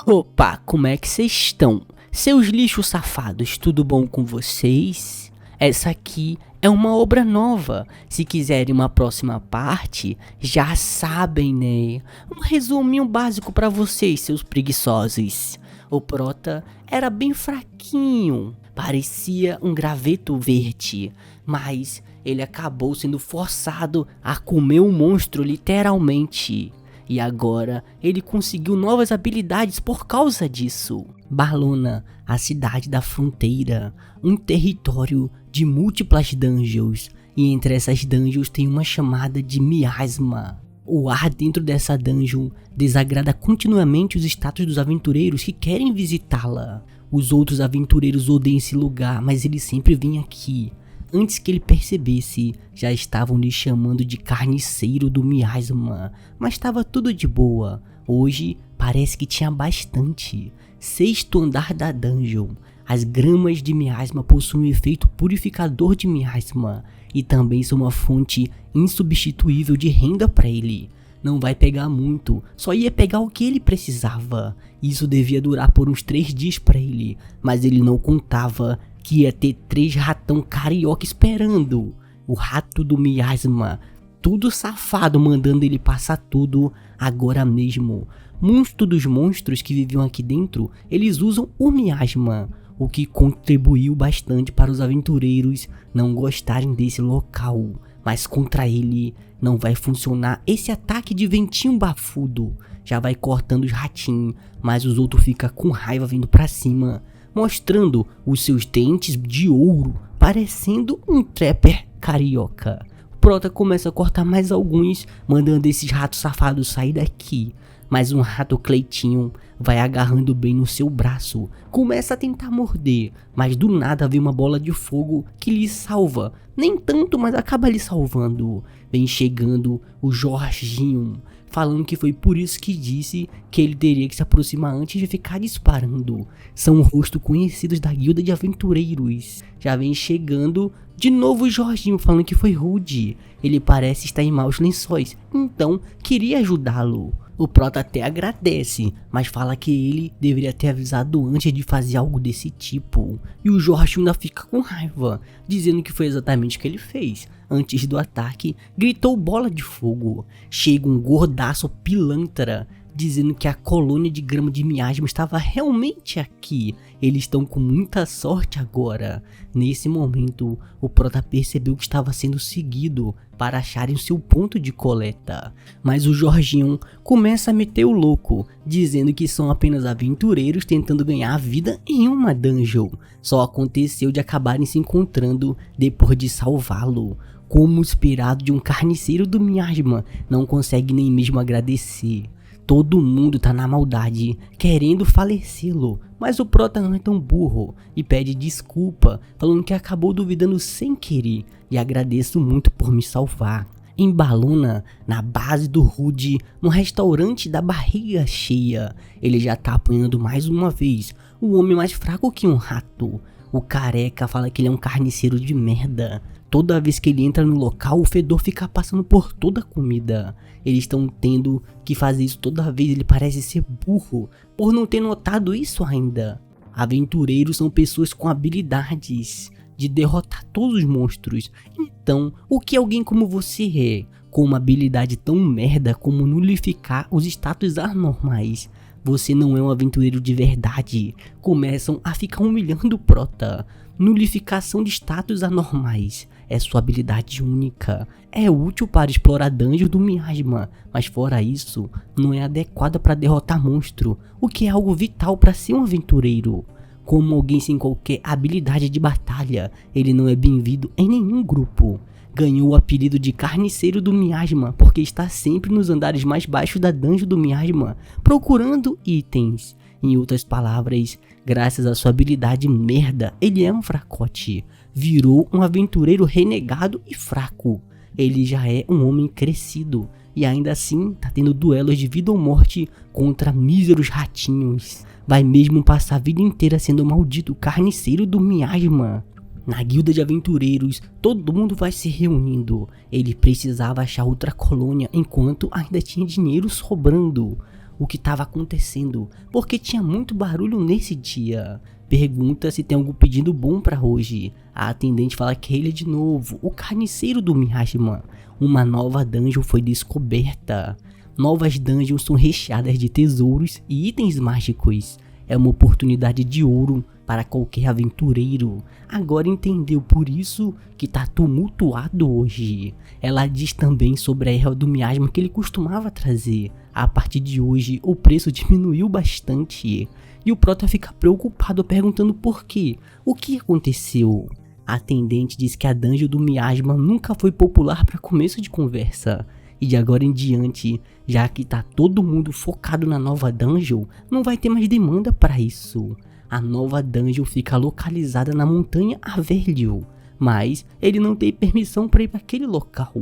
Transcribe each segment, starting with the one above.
Opa, como é que vocês estão? Seus lixos safados, tudo bom com vocês? Essa aqui é uma obra nova. Se quiserem uma próxima parte, já sabem, né? Um resuminho básico pra vocês, seus preguiçosos. O prota era bem fraquinho, parecia um graveto verde, mas ele acabou sendo forçado a comer um monstro literalmente. E agora ele conseguiu novas habilidades por causa disso. Barlona, a cidade da fronteira, um território de múltiplas dungeons. E entre essas dungeons tem uma chamada de miasma. O ar dentro dessa dungeon desagrada continuamente os status dos aventureiros que querem visitá-la. Os outros aventureiros odeiam esse lugar, mas ele sempre vem aqui. Antes que ele percebesse, já estavam lhe chamando de carniceiro do miasma, mas estava tudo de boa. Hoje parece que tinha bastante. Sexto andar da dungeon. As gramas de miasma possuem um efeito purificador de miasma e também são uma fonte insubstituível de renda para ele. Não vai pegar muito, só ia pegar o que ele precisava. Isso devia durar por uns 3 dias para ele, mas ele não contava que ia ter 3 ratão carioca esperando. O rato do miasma, tudo safado, mandando ele passar tudo agora mesmo. Monstro dos monstros que viviam aqui dentro, eles usam o miasma, o que contribuiu bastante para os aventureiros não gostarem desse local. Mas contra ele não vai funcionar esse ataque de ventinho bafudo. Já vai cortando os ratinhos, mas os outros ficam com raiva vindo pra cima, mostrando os seus dentes de ouro, parecendo um trapper carioca. O prota começa a cortar mais alguns, mandando esses ratos safados sair daqui. Mas um rato Cleitinho vai agarrando bem no seu braço, começa a tentar morder, mas do nada vem uma bola de fogo que lhe salva. Nem tanto, mas acaba lhe salvando. Vem chegando o Jorginho, falando que foi por isso que disse que ele teria que se aproximar antes de ficar disparando. São rostos conhecidos da guilda de aventureiros. Já vem chegando de novo o Jorginho, falando que foi rude. Ele parece estar em maus lençóis, então queria ajudá-lo. O prota até agradece, mas fala que ele deveria ter avisado antes de fazer algo desse tipo. E o Jorge ainda fica com raiva, dizendo que foi exatamente o que ele fez. Antes do ataque, gritou bola de fogo. Chega um gordaço pilantra, dizendo que a colônia de grama de miasma estava realmente aqui. Eles estão com muita sorte agora. Nesse momento, o prota percebeu que estava sendo seguido para acharem seu ponto de coleta. Mas o Jorginho começa a meter o louco, dizendo que são apenas aventureiros tentando ganhar a vida em uma dungeon. Só aconteceu de acabarem se encontrando depois de salvá-lo. Como inspirado de um carniceiro do miasma, não consegue nem mesmo agradecer. Todo mundo tá na maldade, querendo falecê-lo, mas o prota não é tão burro e pede desculpa, falando que acabou duvidando sem querer e agradeço muito por me salvar. Em Barlona, na base do Rude, no restaurante da barriga cheia, ele já tá apanhando mais uma vez, o homem mais fraco que um rato. O careca fala que ele é um carniceiro de merda. Toda vez que ele entra no local, o fedor fica passando por toda a comida. Eles estão tendo que fazer isso toda vez, ele parece ser burro por não ter notado isso ainda. Aventureiros são pessoas com habilidades de derrotar todos os monstros. Então, o que alguém como você é, com uma habilidade tão merda como nulificar os status anormais? Você não é um aventureiro de verdade. Começam a ficar humilhando o prota. Nulificação de status anormais é sua habilidade única. É útil para explorar dungeons do miasma, mas fora isso, não é adequada para derrotar monstro, o que é algo vital para ser um aventureiro. Como alguém sem qualquer habilidade de batalha, ele não é bem-vindo em nenhum grupo. Ganhou o apelido de carniceiro do miasma porque está sempre nos andares mais baixos da dungeon do miasma, procurando itens. Em outras palavras, graças à sua habilidade merda, ele é um fracote. Virou um aventureiro renegado e fraco. Ele já é um homem crescido e ainda assim tá tendo duelos de vida ou morte contra míseros ratinhos. Vai mesmo passar a vida inteira sendo maldito carniceiro do miasma. Na guilda de aventureiros, todo mundo vai se reunindo. Ele precisava achar outra colônia enquanto ainda tinha dinheiro sobrando. o que estava acontecendo, porque tinha muito barulho nesse dia. Pergunta se tem algum pedido bom pra hoje. A atendente fala que ele é de novo, o carniceiro do Miasma. Uma nova dungeon foi descoberta. Novas dungeons são recheadas de tesouros e itens mágicos. É uma oportunidade de ouro para qualquer aventureiro. Agora entendeu por isso que tá tumultuado hoje. Ela diz também sobre a erva do miasma que ele costumava trazer. A partir de hoje o preço diminuiu bastante. E o Prota fica preocupado perguntando por quê. O que aconteceu? A atendente diz que a dungeon do miasma nunca foi popular para começo de conversa. E de agora em diante, já que tá todo mundo focado na nova dungeon, não vai ter mais demanda para isso. A nova dungeon fica localizada na montanha Avelio, mas ele não tem permissão para ir para aquele local.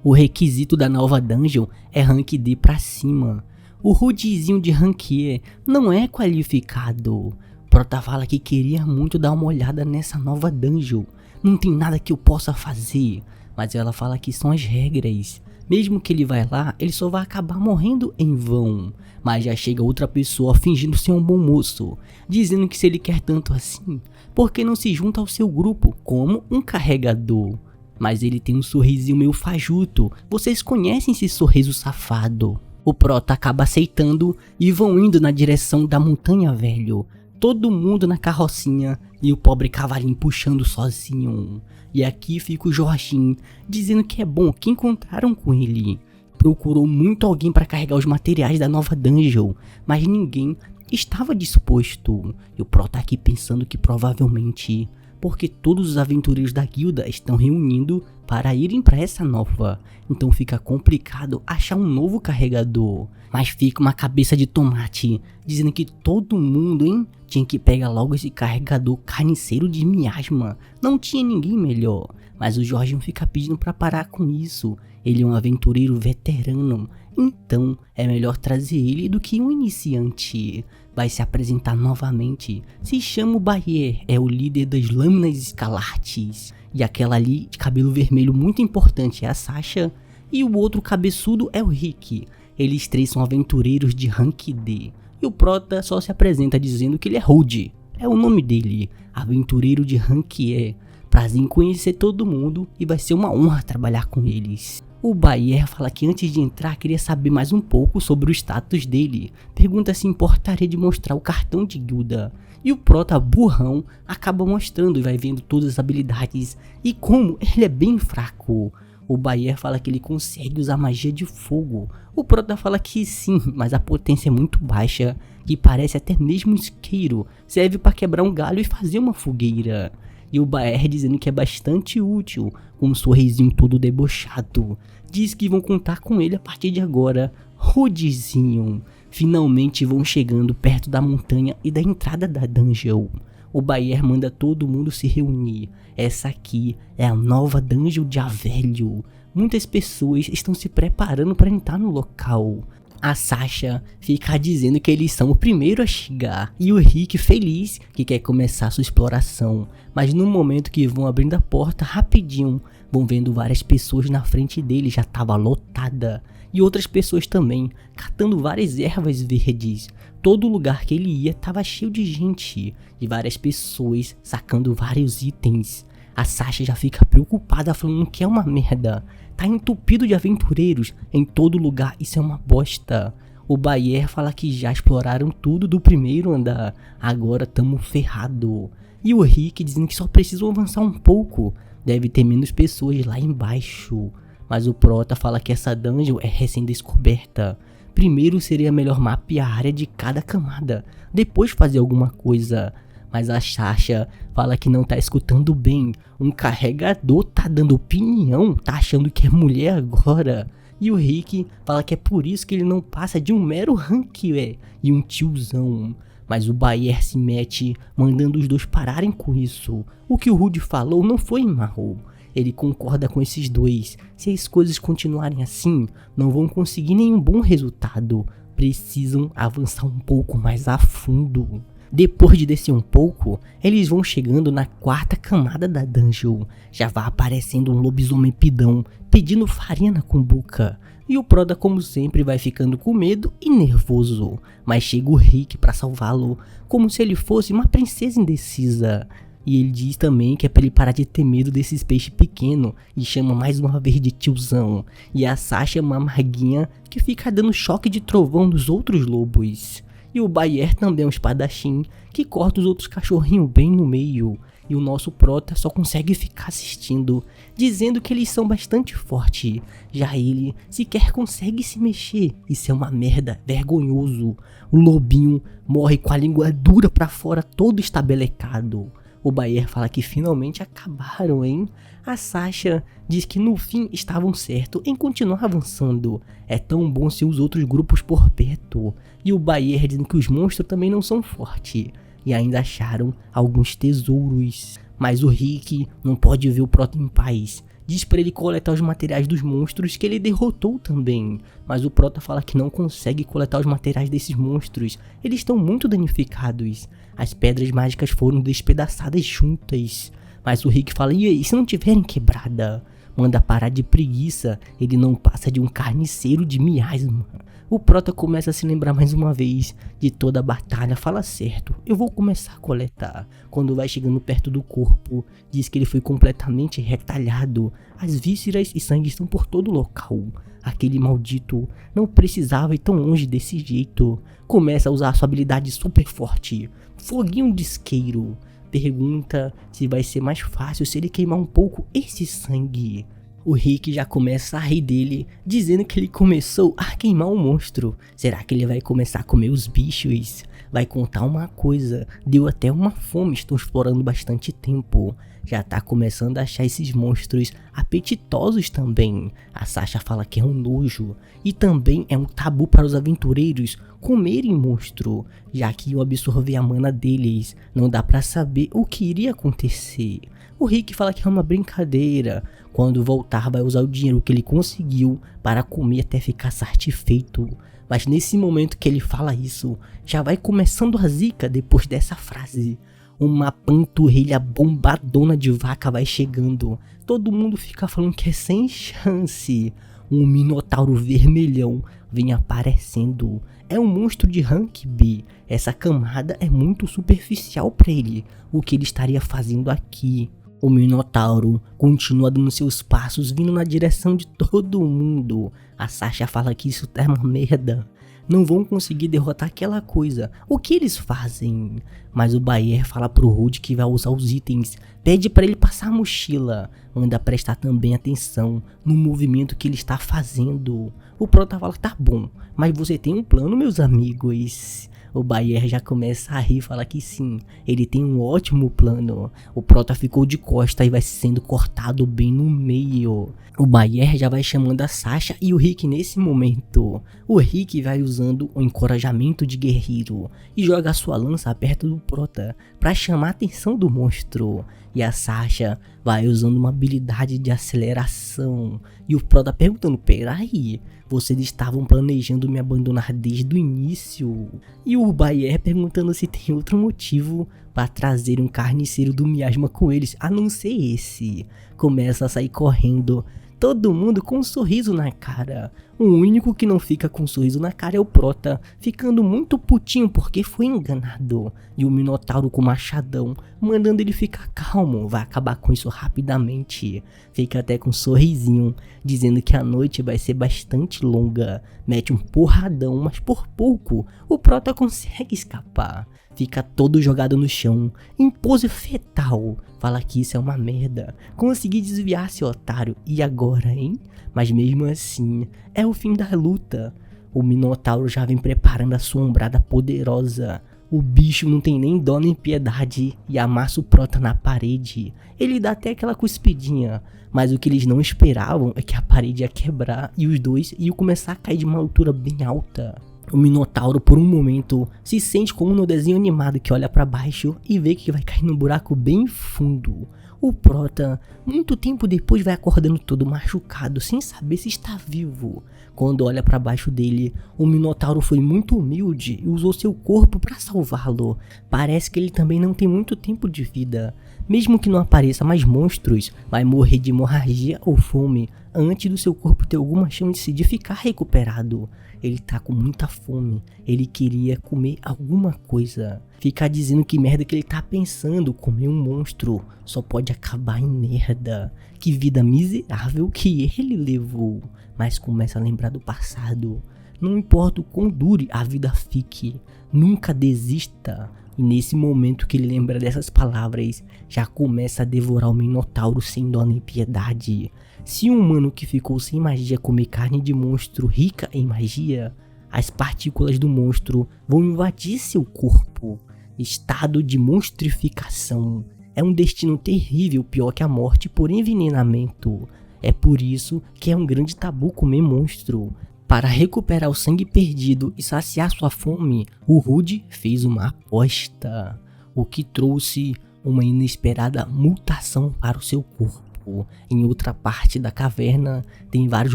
O requisito da nova dungeon é rank D para cima. O Rudizinho de rank E não é qualificado. Prota fala que queria muito dar uma olhada nessa nova dungeon. Não tem nada que eu possa fazer, mas ela fala que são as regras. Mesmo que ele vai lá, ele só vai acabar morrendo em vão. Mas já chega outra pessoa fingindo ser um bom moço, dizendo que se ele quer tanto assim, por que não se junta ao seu grupo como um carregador? Mas ele tem um sorrisinho meio fajuto, vocês conhecem esse sorriso safado. O Prota acaba aceitando e vão indo na direção da montanha velho. Todo mundo na carrocinha e o pobre cavalinho puxando sozinho. E aqui fica o Jorginho dizendo que é bom que encontraram com ele. Procurou muito alguém para carregar os materiais da nova dungeon, mas ninguém estava disposto. E o Pro tá aqui pensando que provavelmente porque todos os aventureiros da guilda estão reunindo para irem para essa nova. Então fica complicado achar um novo carregador. Mas fica uma cabeça de tomate dizendo que todo mundo, tinha que pegar logo esse carregador carniceiro de miasma. Não tinha ninguém melhor. Mas o Jorginho fica pedindo para parar com isso. Ele é um aventureiro veterano, então é melhor trazer ele do que um iniciante. Vai se apresentar novamente. Se chama o Bayer, é o líder das lâminas escalartes. E aquela ali de cabelo vermelho muito importante é a Sasha. E o outro cabeçudo é o Rick. Eles três são aventureiros de rank D. E o Prota só se apresenta dizendo que ele é Rude. É o nome dele, aventureiro de rank E. Prazer em conhecer todo mundo e vai ser uma honra trabalhar com eles. O Bayer fala que antes de entrar queria saber mais um pouco sobre o status dele. Pergunta se importaria de mostrar o cartão de guilda. E o Prota burrão acaba mostrando e vai vendo todas as habilidades e como ele é bem fraco. O Bayer fala que ele consegue usar magia de fogo. O Prota fala que sim, mas a potência é muito baixa, que parece até mesmo um isqueiro. Serve para quebrar um galho e fazer uma fogueira. E o Baer dizendo que é bastante útil, com um sorrisinho todo debochado. Diz que vão contar com ele a partir de agora. Rudizinho. Finalmente vão chegando perto da montanha e da entrada da dungeon. O Baer manda todo mundo se reunir. Essa aqui é a nova dungeon de Avelio. Muitas pessoas estão se preparando para entrar no local. A Sasha fica dizendo que eles são o primeiro a chegar e o Rick feliz que quer começar sua exploração. Mas no momento que vão abrindo a porta rapidinho, vão vendo várias pessoas na frente dele, já estava lotada. E outras pessoas também, catando várias ervas verdes. Todo lugar que ele ia estava cheio de gente e várias pessoas sacando vários itens. A Sasha já fica preocupada falando que é uma merda. Tá entupido de aventureiros em todo lugar, isso é uma bosta. O Bayer fala que já exploraram tudo do primeiro andar, agora tamo ferrado. E o Rick dizendo que só precisam avançar um pouco, deve ter menos pessoas lá embaixo. Mas o Prota fala que essa dungeon é recém-descoberta. Primeiro seria melhor mapear a área de cada camada, depois fazer alguma coisa. Mas a Sasha fala que não tá escutando bem. Um carregador tá dando opinião, tá achando que é mulher agora. E o Rick fala que é por isso que ele não passa de um mero rank e um tiozão. Mas o Bayer se mete, mandando os dois pararem com isso. O que o Rude falou não foi mal. Ele concorda com esses dois. Se as coisas continuarem assim, não vão conseguir nenhum bom resultado. Precisam avançar um pouco mais a fundo. Depois de descer um pouco, eles vão chegando na quarta camada da dungeon. Já vai aparecendo um lobisomem pidão pedindo farinha na cumbuca. E o Prota, como sempre, vai ficando com medo e nervoso, mas chega o Rick pra salvá-lo, como se ele fosse uma princesa indecisa. E ele diz também que é pra ele parar de ter medo desses peixes pequenos e chama mais uma vez de tiozão. E a Sasha é uma amarguinha que fica dando choque de trovão nos outros lobos. E o Bayer também é um espadachim que corta os outros cachorrinhos bem no meio. E o nosso Prota só consegue ficar assistindo, dizendo que eles são bastante fortes. Já ele sequer consegue se mexer. Isso é uma merda, vergonhoso. O lobinho morre com a língua dura pra fora, todo estabelecado. O Bayer fala que finalmente acabaram, hein? A Sasha diz que no fim estavam certos em continuar avançando. É tão bom ser os outros grupos por perto. E o Bayer dizendo que os monstros também não são fortes. E ainda acharam alguns tesouros. Mas o Rick não pode ver o Prota em paz. Diz pra ele coletar os materiais dos monstros que ele derrotou também. Mas o Prota fala que não consegue coletar os materiais desses monstros. Eles estão muito danificados. As pedras mágicas foram despedaçadas juntas. Mas o Rick fala, e aí, se não tiverem quebrada? Manda parar de preguiça. Ele não passa de um carniceiro de miasma. O Prota começa a se lembrar mais uma vez de toda a batalha. Fala certo, eu vou começar a coletar. Quando vai chegando perto do corpo, diz que ele foi completamente retalhado. As vísceras e sangue estão por todo o local. Aquele maldito não precisava ir tão longe desse jeito. Começa a usar a sua habilidade super forte, foguinho de isqueiro. Pergunta se vai ser mais fácil se ele queimar um pouco esse sangue. O Rick já começa a rir dele, dizendo que ele começou a queimar um monstro. Será que ele vai começar a comer os bichos? Vai contar uma coisa, deu até uma fome, estou explorando bastante tempo. Já tá começando a achar esses monstros apetitosos também. A Sasha fala que é um nojo. E também é um tabu para os aventureiros comerem monstro, já que iam absorver a mana deles. Não dá pra saber o que iria acontecer. O Rick fala que é uma brincadeira. Quando voltar vai usar o dinheiro que ele conseguiu para comer até ficar satisfeito. Mas nesse momento que ele fala isso, já vai começando a zica depois dessa frase. Uma panturrilha bombadona de vaca vai chegando. Todo mundo fica falando que é sem chance. Um minotauro vermelhão vem aparecendo. É um monstro de rank B. Essa camada é muito superficial para ele. O que ele estaria fazendo aqui? O Minotauro continua dando seus passos, vindo na direção de todo mundo. A Sasha fala que isso é uma merda. Não vão conseguir derrotar aquela coisa. O que eles fazem? Mas o Bayer fala pro Rude que vai usar os itens. Pede para ele passar a mochila. Manda prestar também atenção no movimento que ele está fazendo. O Prota fala, tá bom, mas você tem um plano, meus amigos? O Bayer já começa a rir e fala que sim, ele tem um ótimo plano. O Prota ficou de costa e vai sendo cortado bem no meio. O Bayer já vai chamando a Sasha e o Rick nesse momento. O Rick vai usando o encorajamento de guerreiro e joga sua lança perto do Prota para chamar a atenção do monstro. E a Sasha vai usando uma habilidade de aceleração. E o Prota perguntando, peraí, vocês estavam planejando me abandonar desde o início? E o Bayer perguntando se tem outro motivo para trazer um carniceiro do miasma com eles, a não ser esse. Começa a sair correndo, todo mundo com um sorriso na cara. O único que não fica com um sorriso na cara é o Prota, ficando muito putinho porque foi enganado. E o Minotauro com o machadão, mandando ele ficar calmo, vai acabar com isso rapidamente. Fica até com um sorrisinho, dizendo que a noite vai ser bastante longa. Mete um porradão, mas por pouco o Prota consegue escapar. Fica todo jogado no chão, em pose fetal. Fala que isso é uma merda. Consegui desviar seu otário. E agora, hein? Mas mesmo assim, é o fim da luta. O Minotauro já vem preparando a sua ombrada poderosa. O bicho não tem nem dó nem piedade e amassa o Prota na parede. Ele dá até aquela cuspidinha. Mas o que eles não esperavam é que a parede ia quebrar e os dois iam começar a cair de uma altura bem alta. O Minotauro por um momento se sente como no desenho animado que olha pra baixo e vê que vai cair num buraco bem fundo. O Prota, muito tempo depois, vai acordando todo machucado, sem saber se está vivo. Quando olha pra baixo dele, o Minotauro foi muito humilde e usou seu corpo pra salvá-lo. Parece que ele também não tem muito tempo de vida. Mesmo que não apareça mais monstros, vai morrer de hemorragia ou fome antes do seu corpo ter alguma chance de ficar recuperado. Ele tá com muita fome, ele queria comer alguma coisa. Ficar dizendo que merda que ele tá pensando, comer um monstro só pode acabar em merda. Que vida miserável que ele levou. Mas começa a lembrar do passado. Não importa o quão dure a vida fique, nunca desista. E nesse momento que ele lembra dessas palavras, já começa a devorar o Minotauro sem dó nem piedade. Se um humano que ficou sem magia comer carne de monstro rica em magia, as partículas do monstro vão invadir seu corpo. Estado de monstrificação. É um destino terrível, pior que a morte por envenenamento. É por isso que é um grande tabu comer monstro. Para recuperar o sangue perdido e saciar sua fome, o Rude fez uma aposta, o que trouxe uma inesperada mutação para o seu corpo. Em outra parte da caverna tem vários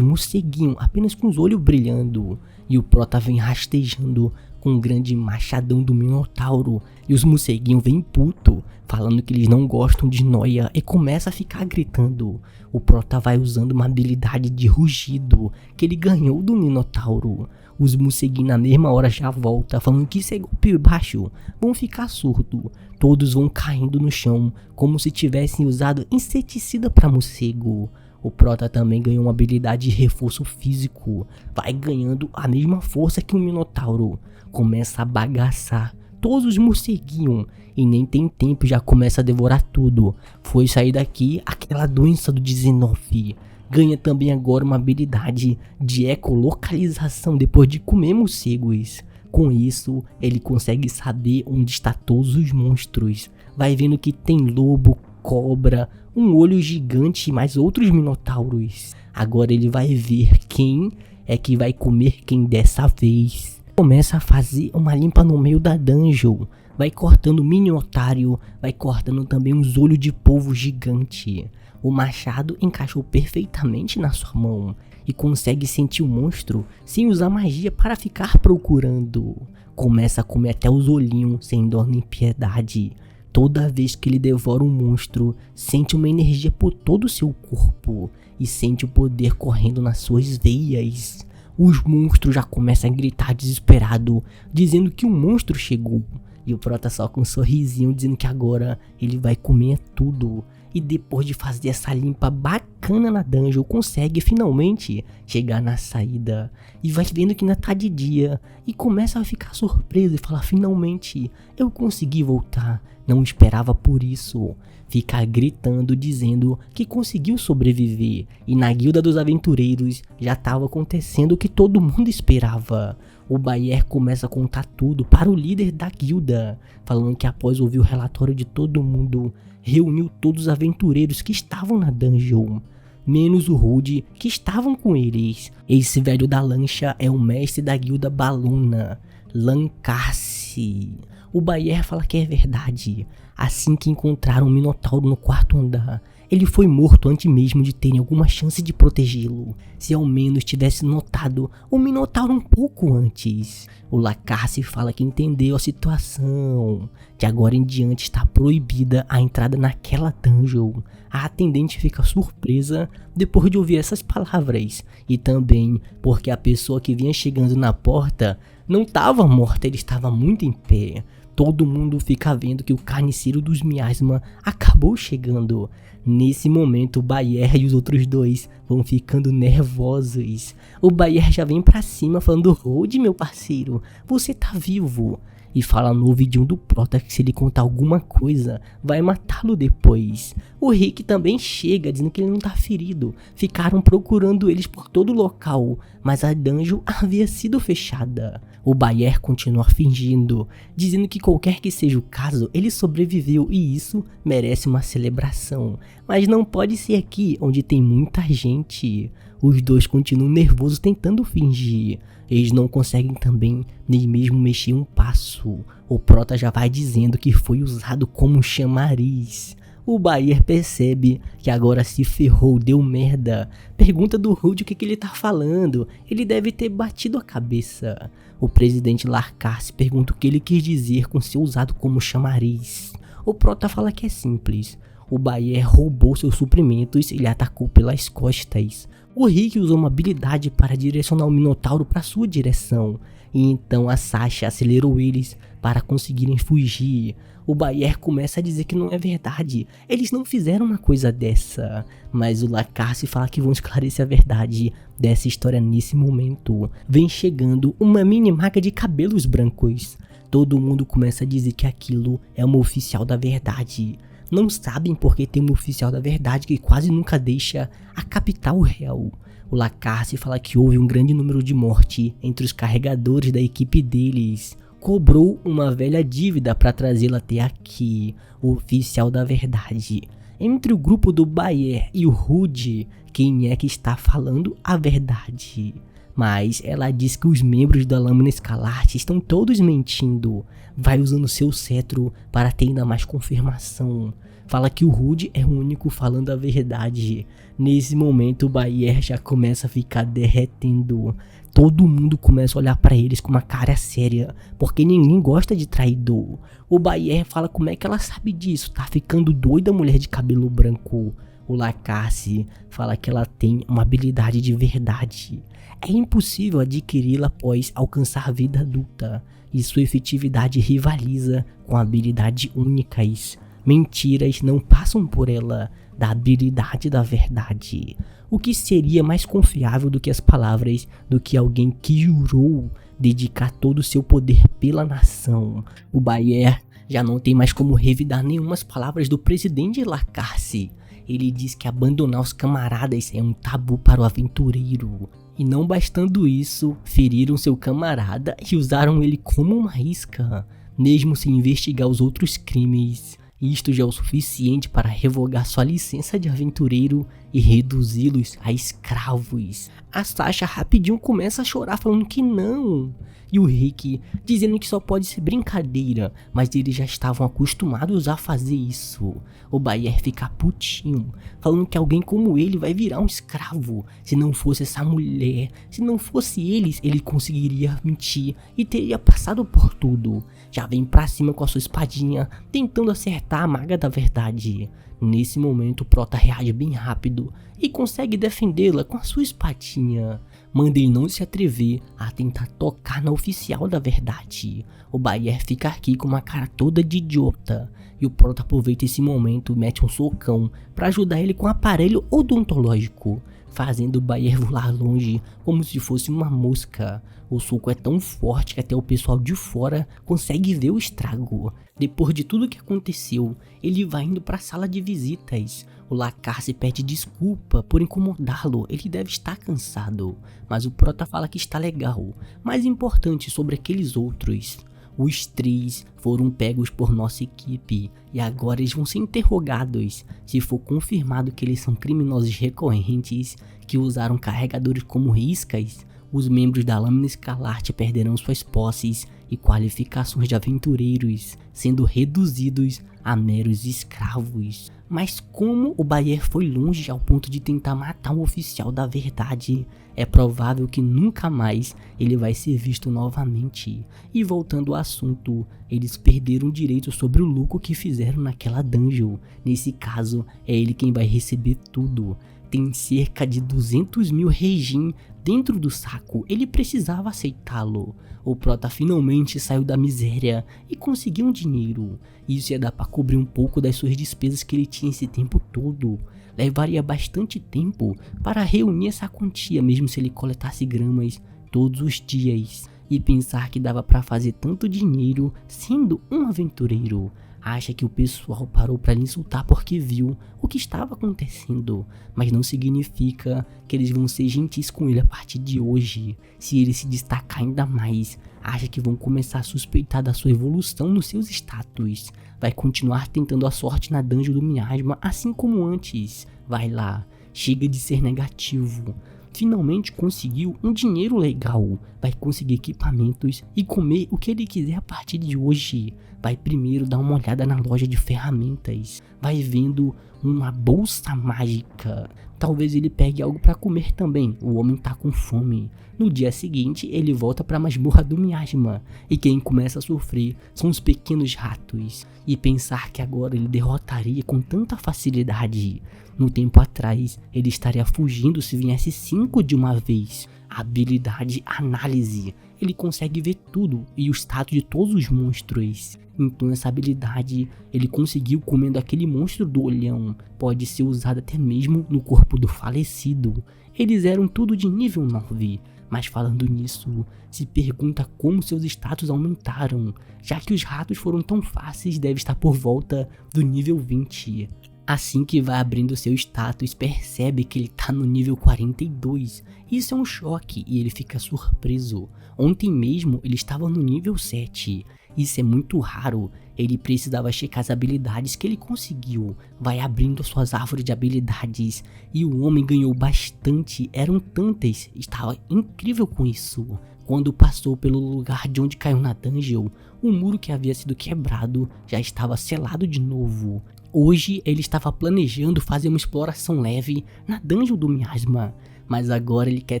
morceguinhos apenas com os olhos brilhando, e o Prota vem rastejando com um grande machadão do Minotauro, e os morceguinhos vêm puto, falando que eles não gostam de noia e começa a ficar gritando. O Prota vai usando uma habilidade de rugido que ele ganhou do Minotauro. Os morceguinhos na mesma hora já voltam, falando que isso é golpe baixo, vão ficar surdo. Todos vão caindo no chão, como se tivessem usado inseticida para morcego. O Prota também ganhou uma habilidade de reforço físico, vai ganhando a mesma força que o Minotauro. Começa a bagaçar todos os morceguinhos e nem tem tempo, já começa a devorar tudo. Foi sair daqui aquela doença do 19. Ganha também agora uma habilidade de ecolocalização depois de comer morcegos. Com isso, ele consegue saber onde está todos os monstros. Vai vendo que tem lobo, cobra, um olho gigante e mais outros minotauros. Agora ele vai ver quem é que vai comer quem dessa vez. Começa a fazer uma limpa no meio da dungeon. Vai cortando o mini otário, vai cortando também uns olhos de polvo gigante. O machado encaixou perfeitamente na sua mão e consegue sentir o monstro sem usar magia para ficar procurando. Começa a comer até os olhinhos sem dó nem piedade. Toda vez que ele devora um monstro, sente uma energia por todo o seu corpo e sente o poder correndo nas suas veias. Os monstros já começam a gritar desesperado, dizendo que o monstro chegou. E o Prota só com um sorrisinho dizendo que agora ele vai comer tudo. E depois de fazer essa limpa bacana na dungeon, consegue finalmente chegar na saída. E vai vendo que ainda tá de dia. E começa a ficar surpreso e fala: finalmente eu consegui voltar. Não esperava por isso. Fica gritando, dizendo que conseguiu sobreviver. E na guilda dos aventureiros já estava acontecendo o que todo mundo esperava. O Bayer começa a contar tudo para o líder da guilda, falando que após ouvir o relatório de todo mundo, reuniu todos os aventureiros que estavam na dungeon, menos o Rude, que estavam com eles. Esse velho da lancha é o mestre da guilda Baluna, Lancarce. O Bayer fala que é verdade. Assim que encontraram o Minotauro no quarto andar, ele foi morto antes mesmo de terem alguma chance de protegê-lo. Se ao menos tivesse notado o Minotauro um pouco antes. O Lacarce fala que entendeu a situação. De agora em diante está proibida a entrada naquela dungeon. A atendente fica surpresa depois de ouvir essas palavras. E também porque a pessoa que vinha chegando na porta não estava morta, ele estava muito em pé. Todo mundo fica vendo que o carniceiro dos miasma acabou chegando. Nesse momento, o Bayer e os outros dois vão ficando nervosos. O Bayer já vem pra cima falando: Rude, meu parceiro, você tá vivo. E fala no ouvidinho do Prota que se ele contar alguma coisa, vai matá-lo depois. O Rick também chega, dizendo que ele não tá ferido. Ficaram procurando eles por todo o local, mas a dungeon havia sido fechada. O Bayer continua fingindo, dizendo que qualquer que seja o caso, ele sobreviveu e isso merece uma celebração. Mas não pode ser aqui, onde tem muita gente. Os dois continuam nervosos tentando fingir. Eles não conseguem também nem mesmo mexer um passo. O Prota já vai dizendo que foi usado como chamariz. O Bayer percebe que agora se ferrou, deu merda. Pergunta do Rude o que ele tá falando. Ele deve ter batido a cabeça. O presidente Lacarce pergunta o que ele quis dizer com ser usado como chamariz. O Prota fala que é simples. O Bayer roubou seus suprimentos e lhe atacou pelas costas. O Rick usou uma habilidade para direcionar o Minotauro para sua direção, e então a Sasha acelerou eles para conseguirem fugir. O Bayer começa a dizer que não é verdade, eles não fizeram uma coisa dessa, mas o Lacarce fala que vão esclarecer a verdade dessa história nesse momento. Vem chegando uma mini maga de cabelos brancos. Todo mundo começa a dizer que aquilo é uma oficial da verdade. Não sabem porque tem uma oficial da verdade que quase nunca deixa a capital real. O Lacarce fala que houve um grande número de morte entre os carregadores da equipe deles. Cobrou uma velha dívida para trazê-la até aqui, o oficial da verdade. Entre o grupo do Bayer e o Rude, quem é que está falando a verdade? Mas ela diz que os membros da Lâmina Escalarte estão todos mentindo. Vai usando seu cetro para ter ainda mais confirmação. Fala que o Rude é o único falando a verdade. Nesse momento o Bayer já começa a ficar derretendo. Todo mundo começa a olhar pra eles com uma cara séria, porque ninguém gosta de traidor. O Bayer fala como é que ela sabe disso, tá ficando doida a mulher de cabelo branco. O Lacarce fala que ela tem uma habilidade de verdade. É impossível adquiri-la após alcançar a vida adulta, e sua efetividade rivaliza com habilidades únicas. Mentiras não passam por ela da habilidade da verdade. O que seria mais confiável do que as palavras do que alguém que jurou dedicar todo o seu poder pela nação? O Bayer já não tem mais como revidar nenhumas palavras do presidente Lacarce. Ele diz que abandonar os camaradas é um tabu para o aventureiro. E não bastando isso, feriram seu camarada e usaram ele como uma isca, mesmo sem investigar os outros crimes. Isto já é o suficiente para revogar sua licença de aventureiro e reduzi-los a escravos. A Sasha rapidinho começa a chorar falando que não. E o Rick dizendo que só pode ser brincadeira, mas eles já estavam acostumados a fazer isso. O Bayer fica putinho, falando que alguém como ele vai virar um escravo. Se não fosse essa mulher, se não fosse eles, ele conseguiria mentir e teria passado por tudo. Já vem pra cima com a sua espadinha, tentando acertar a maga da verdade. Nesse momento o Prota reage bem rápido e consegue defendê-la com a sua espadinha. Manda ele não se atrever a tentar tocar na oficial da verdade. O Bayer fica aqui com uma cara toda de idiota. E o Prota aproveita esse momento e mete um socão para ajudar ele com um aparelho odontológico, fazendo o Bayer voar longe como se fosse uma mosca. O soco é tão forte que até o pessoal de fora consegue ver o estrago. Depois de tudo que aconteceu, ele vai indo para a sala de visitas. O Lacarce pede desculpa por incomodá-lo, ele deve estar cansado. Mas o Prota fala que está legal. Mais importante sobre aqueles outros. Os três foram pegos por nossa equipe e agora eles vão ser interrogados. Se for confirmado que eles são criminosos recorrentes que usaram carregadores como iscas, os membros da Lâmina Escalarte perderão suas posses e qualificações de aventureiros, sendo reduzidos a meros escravos. Mas como o Bayer foi longe ao ponto de tentar matar um oficial da verdade, é provável que nunca mais ele vai ser visto novamente. E voltando ao assunto, eles perderam o direito sobre o lucro que fizeram naquela dungeon. Nesse caso, é ele quem vai receber tudo. Tem cerca de 200 mil regin dentro do saco, ele precisava aceitá-lo. O Prota finalmente saiu da miséria e conseguiu um dinheiro. Isso ia dar para cobrir um pouco das suas despesas que ele tinha esse tempo todo. Levaria bastante tempo para reunir essa quantia, mesmo se ele coletasse gramas todos os dias. E pensar que dava para fazer tanto dinheiro sendo um aventureiro. Acha que o pessoal parou para lhe insultar porque viu o que estava acontecendo, mas não significa que eles vão ser gentis com ele a partir de hoje. Se ele se destacar ainda mais, acha que vão começar a suspeitar da sua evolução nos seus status. Vai continuar tentando a sorte na dungeon do miasma assim como antes. Vai lá, chega de ser negativo. Finalmente conseguiu um dinheiro legal, vai conseguir equipamentos e comer o que ele quiser a partir de hoje. Vai primeiro dar uma olhada na loja de ferramentas, vai vendo uma bolsa mágica, talvez ele pegue algo pra comer também, o homem tá com fome. No dia seguinte, ele volta pra masmorra do miasma, e quem começa a sofrer são os pequenos ratos. E pensar que agora ele derrotaria com tanta facilidade. No tempo atrás, ele estaria fugindo se viesse 5 de uma vez. A habilidade análise, ele consegue ver tudo e o status de todos os monstros. Então essa habilidade ele conseguiu comendo aquele monstro do olhão. Pode ser usada até mesmo no corpo do falecido. Eles eram tudo de nível 9. Mas falando nisso, se pergunta como seus status aumentaram, já que os ratos foram tão fáceis, deve estar por volta do nível 20. Assim que vai abrindo seu status, percebe que ele tá no nível 42. Isso é um choque e ele fica surpreso. Ontem mesmo ele estava no nível 7. Isso é muito raro, ele precisava checar as habilidades que ele conseguiu. Vai abrindo suas árvores de habilidades e o homem ganhou bastante, eram tantas, estava incrível com isso. Quando passou pelo lugar de onde caiu na dungeon, o muro que havia sido quebrado já estava selado de novo. Hoje ele estava planejando fazer uma exploração leve na dungeon do miasma, mas agora ele quer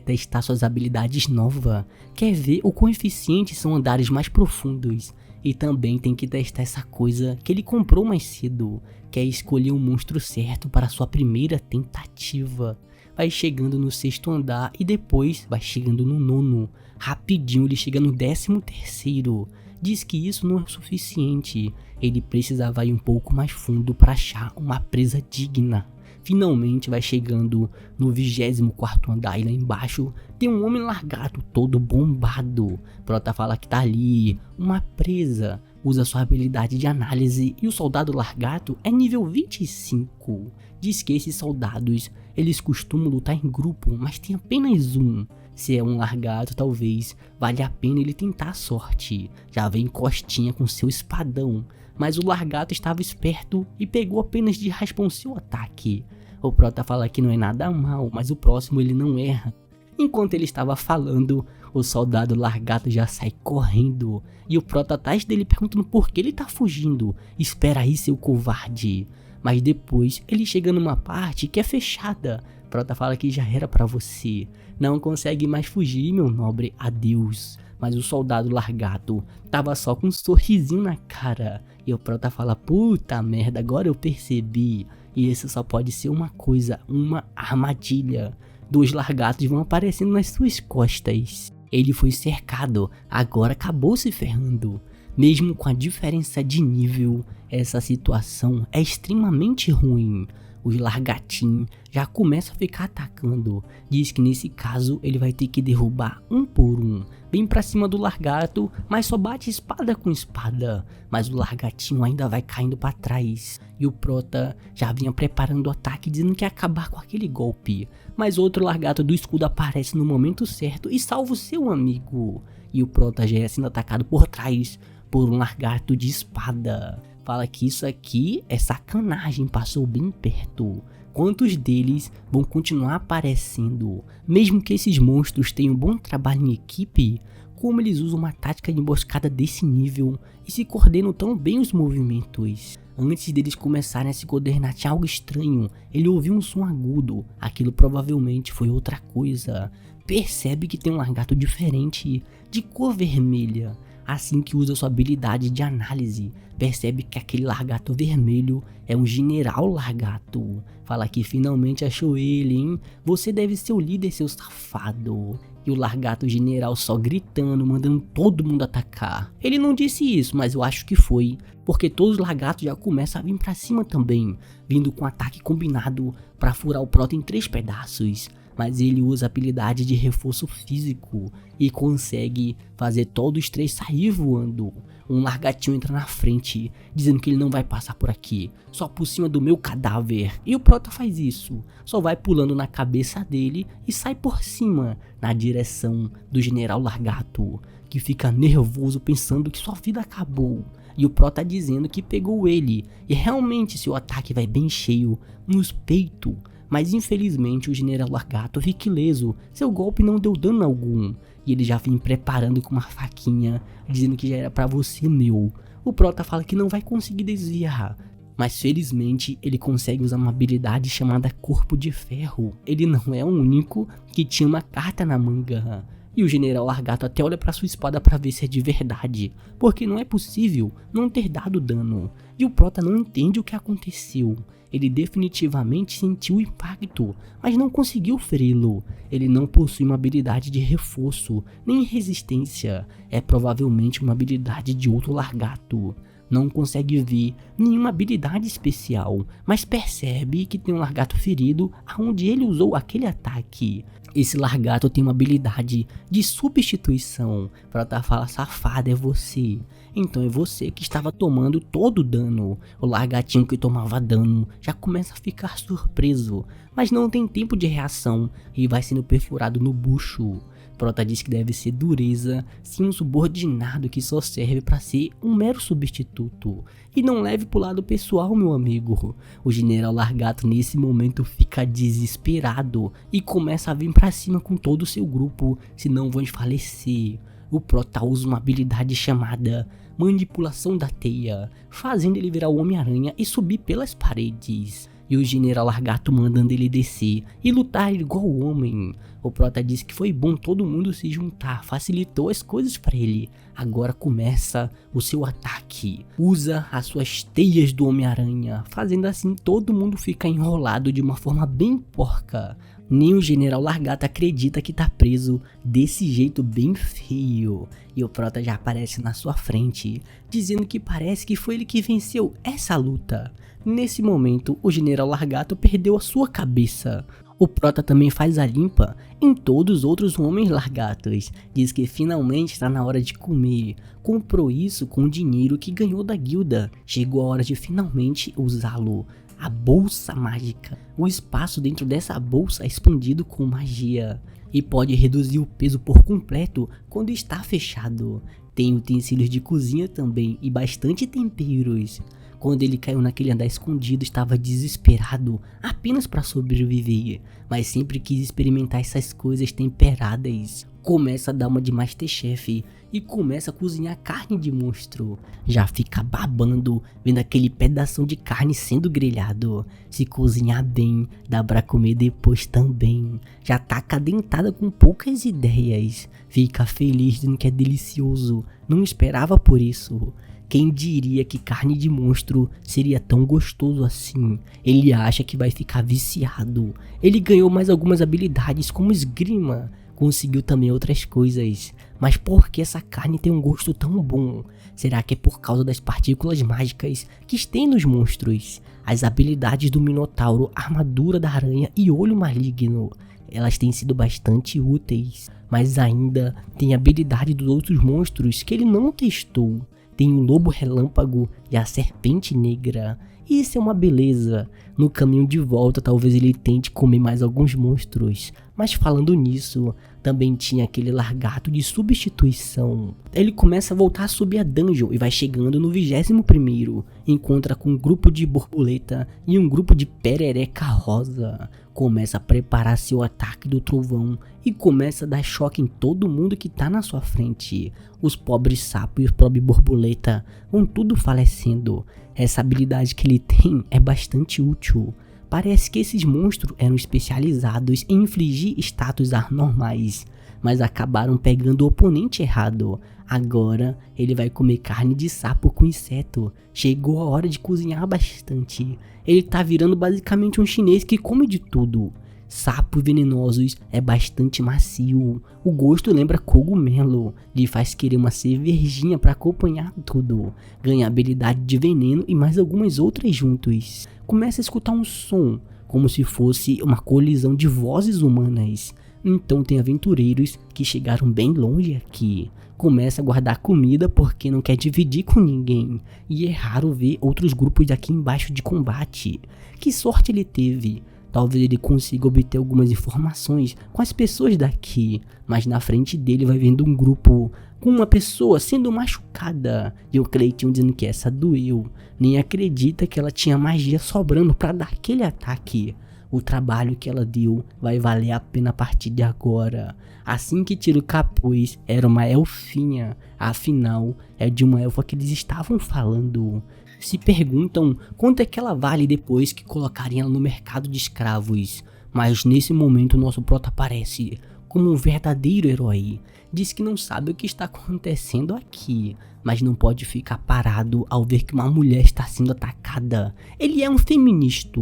testar suas habilidades novas, quer ver o quão eficientes são andares mais profundos, e também tem que testar essa coisa que ele comprou mais cedo, que é escolher o monstro certo para sua primeira tentativa. Vai chegando no 6º andar e depois vai chegando no 9º, rapidinho ele chega no 13º. Diz que isso não é o suficiente, ele precisava ir um pouco mais fundo para achar uma presa digna. Finalmente vai chegando no 24º andar e lá embaixo tem um homem largado todo bombado. Prota fala que tá ali, uma presa, usa sua habilidade de análise e o soldado largato é nível 25. Diz que esses soldados, eles costumam lutar em grupo, mas tem apenas um. Se é um largato, talvez valha a pena ele tentar a sorte. Já vem Costinha com seu espadão, mas o largato estava esperto e pegou apenas de raspão seu ataque. O Prota fala que não é nada mal, mas o próximo ele não erra. Enquanto ele estava falando, o soldado largato já sai correndo e o Prota atrás dele perguntando por que ele tá fugindo. Espera aí, seu covarde. Mas depois ele chega numa parte que é fechada. Prota fala que já era pra você. Não consegue mais fugir, meu nobre, adeus. Mas o soldado largato tava só com um sorrisinho na cara. E o Prota fala, puta merda, agora eu percebi. E isso só pode ser uma coisa, uma armadilha. 2 largatos vão aparecendo nas suas costas. Ele foi cercado, agora acabou se ferrando. Mesmo com a diferença de nível, essa situação é extremamente ruim. Os largatinhos já começam a ficar atacando. Diz que nesse caso ele vai ter que derrubar um por um. Bem pra cima do largato, mas só bate espada com espada. Mas o largatinho ainda vai caindo pra trás. E o Prota já vinha preparando o ataque dizendo que ia acabar com aquele golpe. Mas outro largato do escudo aparece no momento certo e salva o seu amigo. E o Prota já ia sendo atacado por trás por um largato de espada. Fala que isso aqui é sacanagem, passou bem perto. Quantos deles vão continuar aparecendo? Mesmo que esses monstros tenham um bom trabalho em equipe, como eles usam uma tática de emboscada desse nível e se coordenam tão bem os movimentos? Antes deles começarem a se coordenar tinha algo estranho, ele ouviu um som agudo, aquilo provavelmente foi outra coisa. Percebe que tem um largato diferente, de cor vermelha. Assim que usa sua habilidade de análise, percebe que aquele largato vermelho é um general largato. Fala que finalmente achou ele, hein? Você deve ser o líder, seu safado. E o largato general só gritando, mandando todo mundo atacar. Ele não disse isso, mas eu acho que foi, porque todos os largatos já começam a vir pra cima também, vindo com ataque combinado pra furar o Prota em 3 pedaços. Mas ele usa a habilidade de reforço físico e consegue fazer todos os 3 sair voando. Um largatinho entra na frente, dizendo que ele não vai passar por aqui, só por cima do meu cadáver. E o Prota faz isso, só vai pulando na cabeça dele e sai por cima, na direção do general largato, que fica nervoso pensando que sua vida acabou. E o Prota dizendo que pegou ele, e realmente seu ataque vai bem cheio nos peitos. Mas infelizmente o general largato fica ileso, seu golpe não deu dano algum. E ele já vem preparando com uma faquinha, dizendo que já era pra você, meu. O Prota fala que não vai conseguir desviar, Mas felizmente ele consegue usar uma habilidade chamada Corpo de Ferro. Ele não é o único que tinha uma carta na manga. E o General Largato até olha pra sua espada pra ver se é de verdade, porque não é possível não ter dado dano. E o Prota não entende o que aconteceu. Ele definitivamente sentiu o impacto, mas não conseguiu feri-lo. Ele não possui uma habilidade de reforço, nem resistência. É provavelmente uma habilidade de outro Largato. Não consegue ver nenhuma habilidade especial, mas percebe que tem um Largato ferido aonde ele usou aquele ataque. Esse Largato tem uma habilidade de substituição. Prota fala: safada, é você. Então é você que estava tomando todo o dano. O Largatinho que tomava dano já começa a ficar surpreso, mas não tem tempo de reação e vai sendo perfurado no bucho. Prota diz que deve ser dureza, sim, um subordinado que só serve para ser um mero substituto. E não leve pro lado pessoal, meu amigo. O General Largato nesse momento fica desesperado e começa a vir pra cima com todo o seu grupo, senão vão falecer. O Prota usa uma habilidade chamada Manipulação da Teia, fazendo ele virar o Homem-Aranha e subir pelas paredes. E o General Largato mandando ele descer e lutar igual o homem. O Prota disse que foi bom todo mundo se juntar, facilitou as coisas para ele. Agora começa o seu ataque. Usa as suas teias do Homem-Aranha, fazendo assim todo mundo ficar enrolado de uma forma bem porca. Nem o General Largato acredita que tá preso desse jeito bem feio. E o Prota já aparece na sua frente, dizendo que parece que foi ele que venceu essa luta. Nesse momento, o General Largato perdeu a sua cabeça. O Prota também faz a limpa em todos os outros homens largatos. Diz que finalmente está na hora de comer. Comprou isso com o dinheiro que ganhou da guilda. Chegou a hora de finalmente usá-lo. A bolsa mágica. O espaço dentro dessa bolsa é expandido com magia e pode reduzir o peso por completo quando está fechado. Tem utensílios de cozinha também e bastante temperos. Quando ele caiu naquele andar escondido, estava desesperado apenas para sobreviver, mas sempre quis experimentar essas coisas temperadas. Começa a dar uma de Masterchef e começa a cozinhar carne de monstro. Já fica babando vendo aquele pedação de carne sendo grelhado. Se cozinhar bem, dá pra comer depois também. Já tá acadentada com poucas ideias. Fica feliz dizendo que é delicioso. Não esperava por isso. Quem diria que carne de monstro seria tão gostoso assim? Ele acha que vai ficar viciado. Ele ganhou mais algumas habilidades como esgrima. Conseguiu também outras coisas. Mas por que essa carne tem um gosto tão bom? Será que é por causa das partículas mágicas que tem nos monstros? As habilidades do Minotauro, armadura da aranha e olho maligno. Elas têm sido bastante úteis. Mas ainda tem a habilidade dos outros monstros que ele não testou. Tem o lobo relâmpago e a serpente negra. Isso é uma beleza. No caminho de volta talvez ele tente comer mais alguns monstros. Mas falando nisso, também tinha aquele Largato de substituição. Ele começa a voltar a subir a dungeon e vai chegando no 21º. Encontra com um grupo de borboleta e um grupo de perereca rosa. Começa a preparar seu ataque do trovão e começa a dar choque em todo mundo que tá na sua frente. Os pobres sapos e os pobres borboleta vão tudo falecendo. Essa habilidade que ele tem é bastante útil. Parece que esses monstros eram especializados em infligir status anormais, mas acabaram pegando o oponente errado. Agora ele vai comer carne de sapo com inseto. Chegou a hora de cozinhar bastante. Ele tá virando basicamente um chinês que come de tudo. Sapos venenosos é bastante macio. O gosto lembra cogumelo. Lhe faz querer uma cervejinha para acompanhar tudo. Ganha habilidade de veneno e mais algumas outras juntos. Começa a escutar um som, como se fosse uma colisão de vozes humanas. Então tem aventureiros que chegaram bem longe aqui. Começa a guardar comida porque não quer dividir com ninguém. E é raro ver outros grupos aqui embaixo de combate. Que sorte ele teve. Talvez ele consiga obter algumas informações com as pessoas daqui, mas na frente dele vai vendo um grupo com uma pessoa sendo machucada. E o Cleitinho dizendo que essa doeu. Nem acredita que ela tinha magia sobrando para dar aquele ataque. O trabalho que ela deu vai valer a pena a partir de agora. Assim que tira o capuz, era uma elfinha. Afinal, é de uma elfa que eles estavam falando. Se perguntam quanto é que ela vale depois que colocarem ela no mercado de escravos. Mas nesse momento nosso prota aparece como um verdadeiro herói. Diz que não sabe o que está acontecendo aqui, mas não pode ficar parado ao ver que uma mulher está sendo atacada. Ele é um feminista.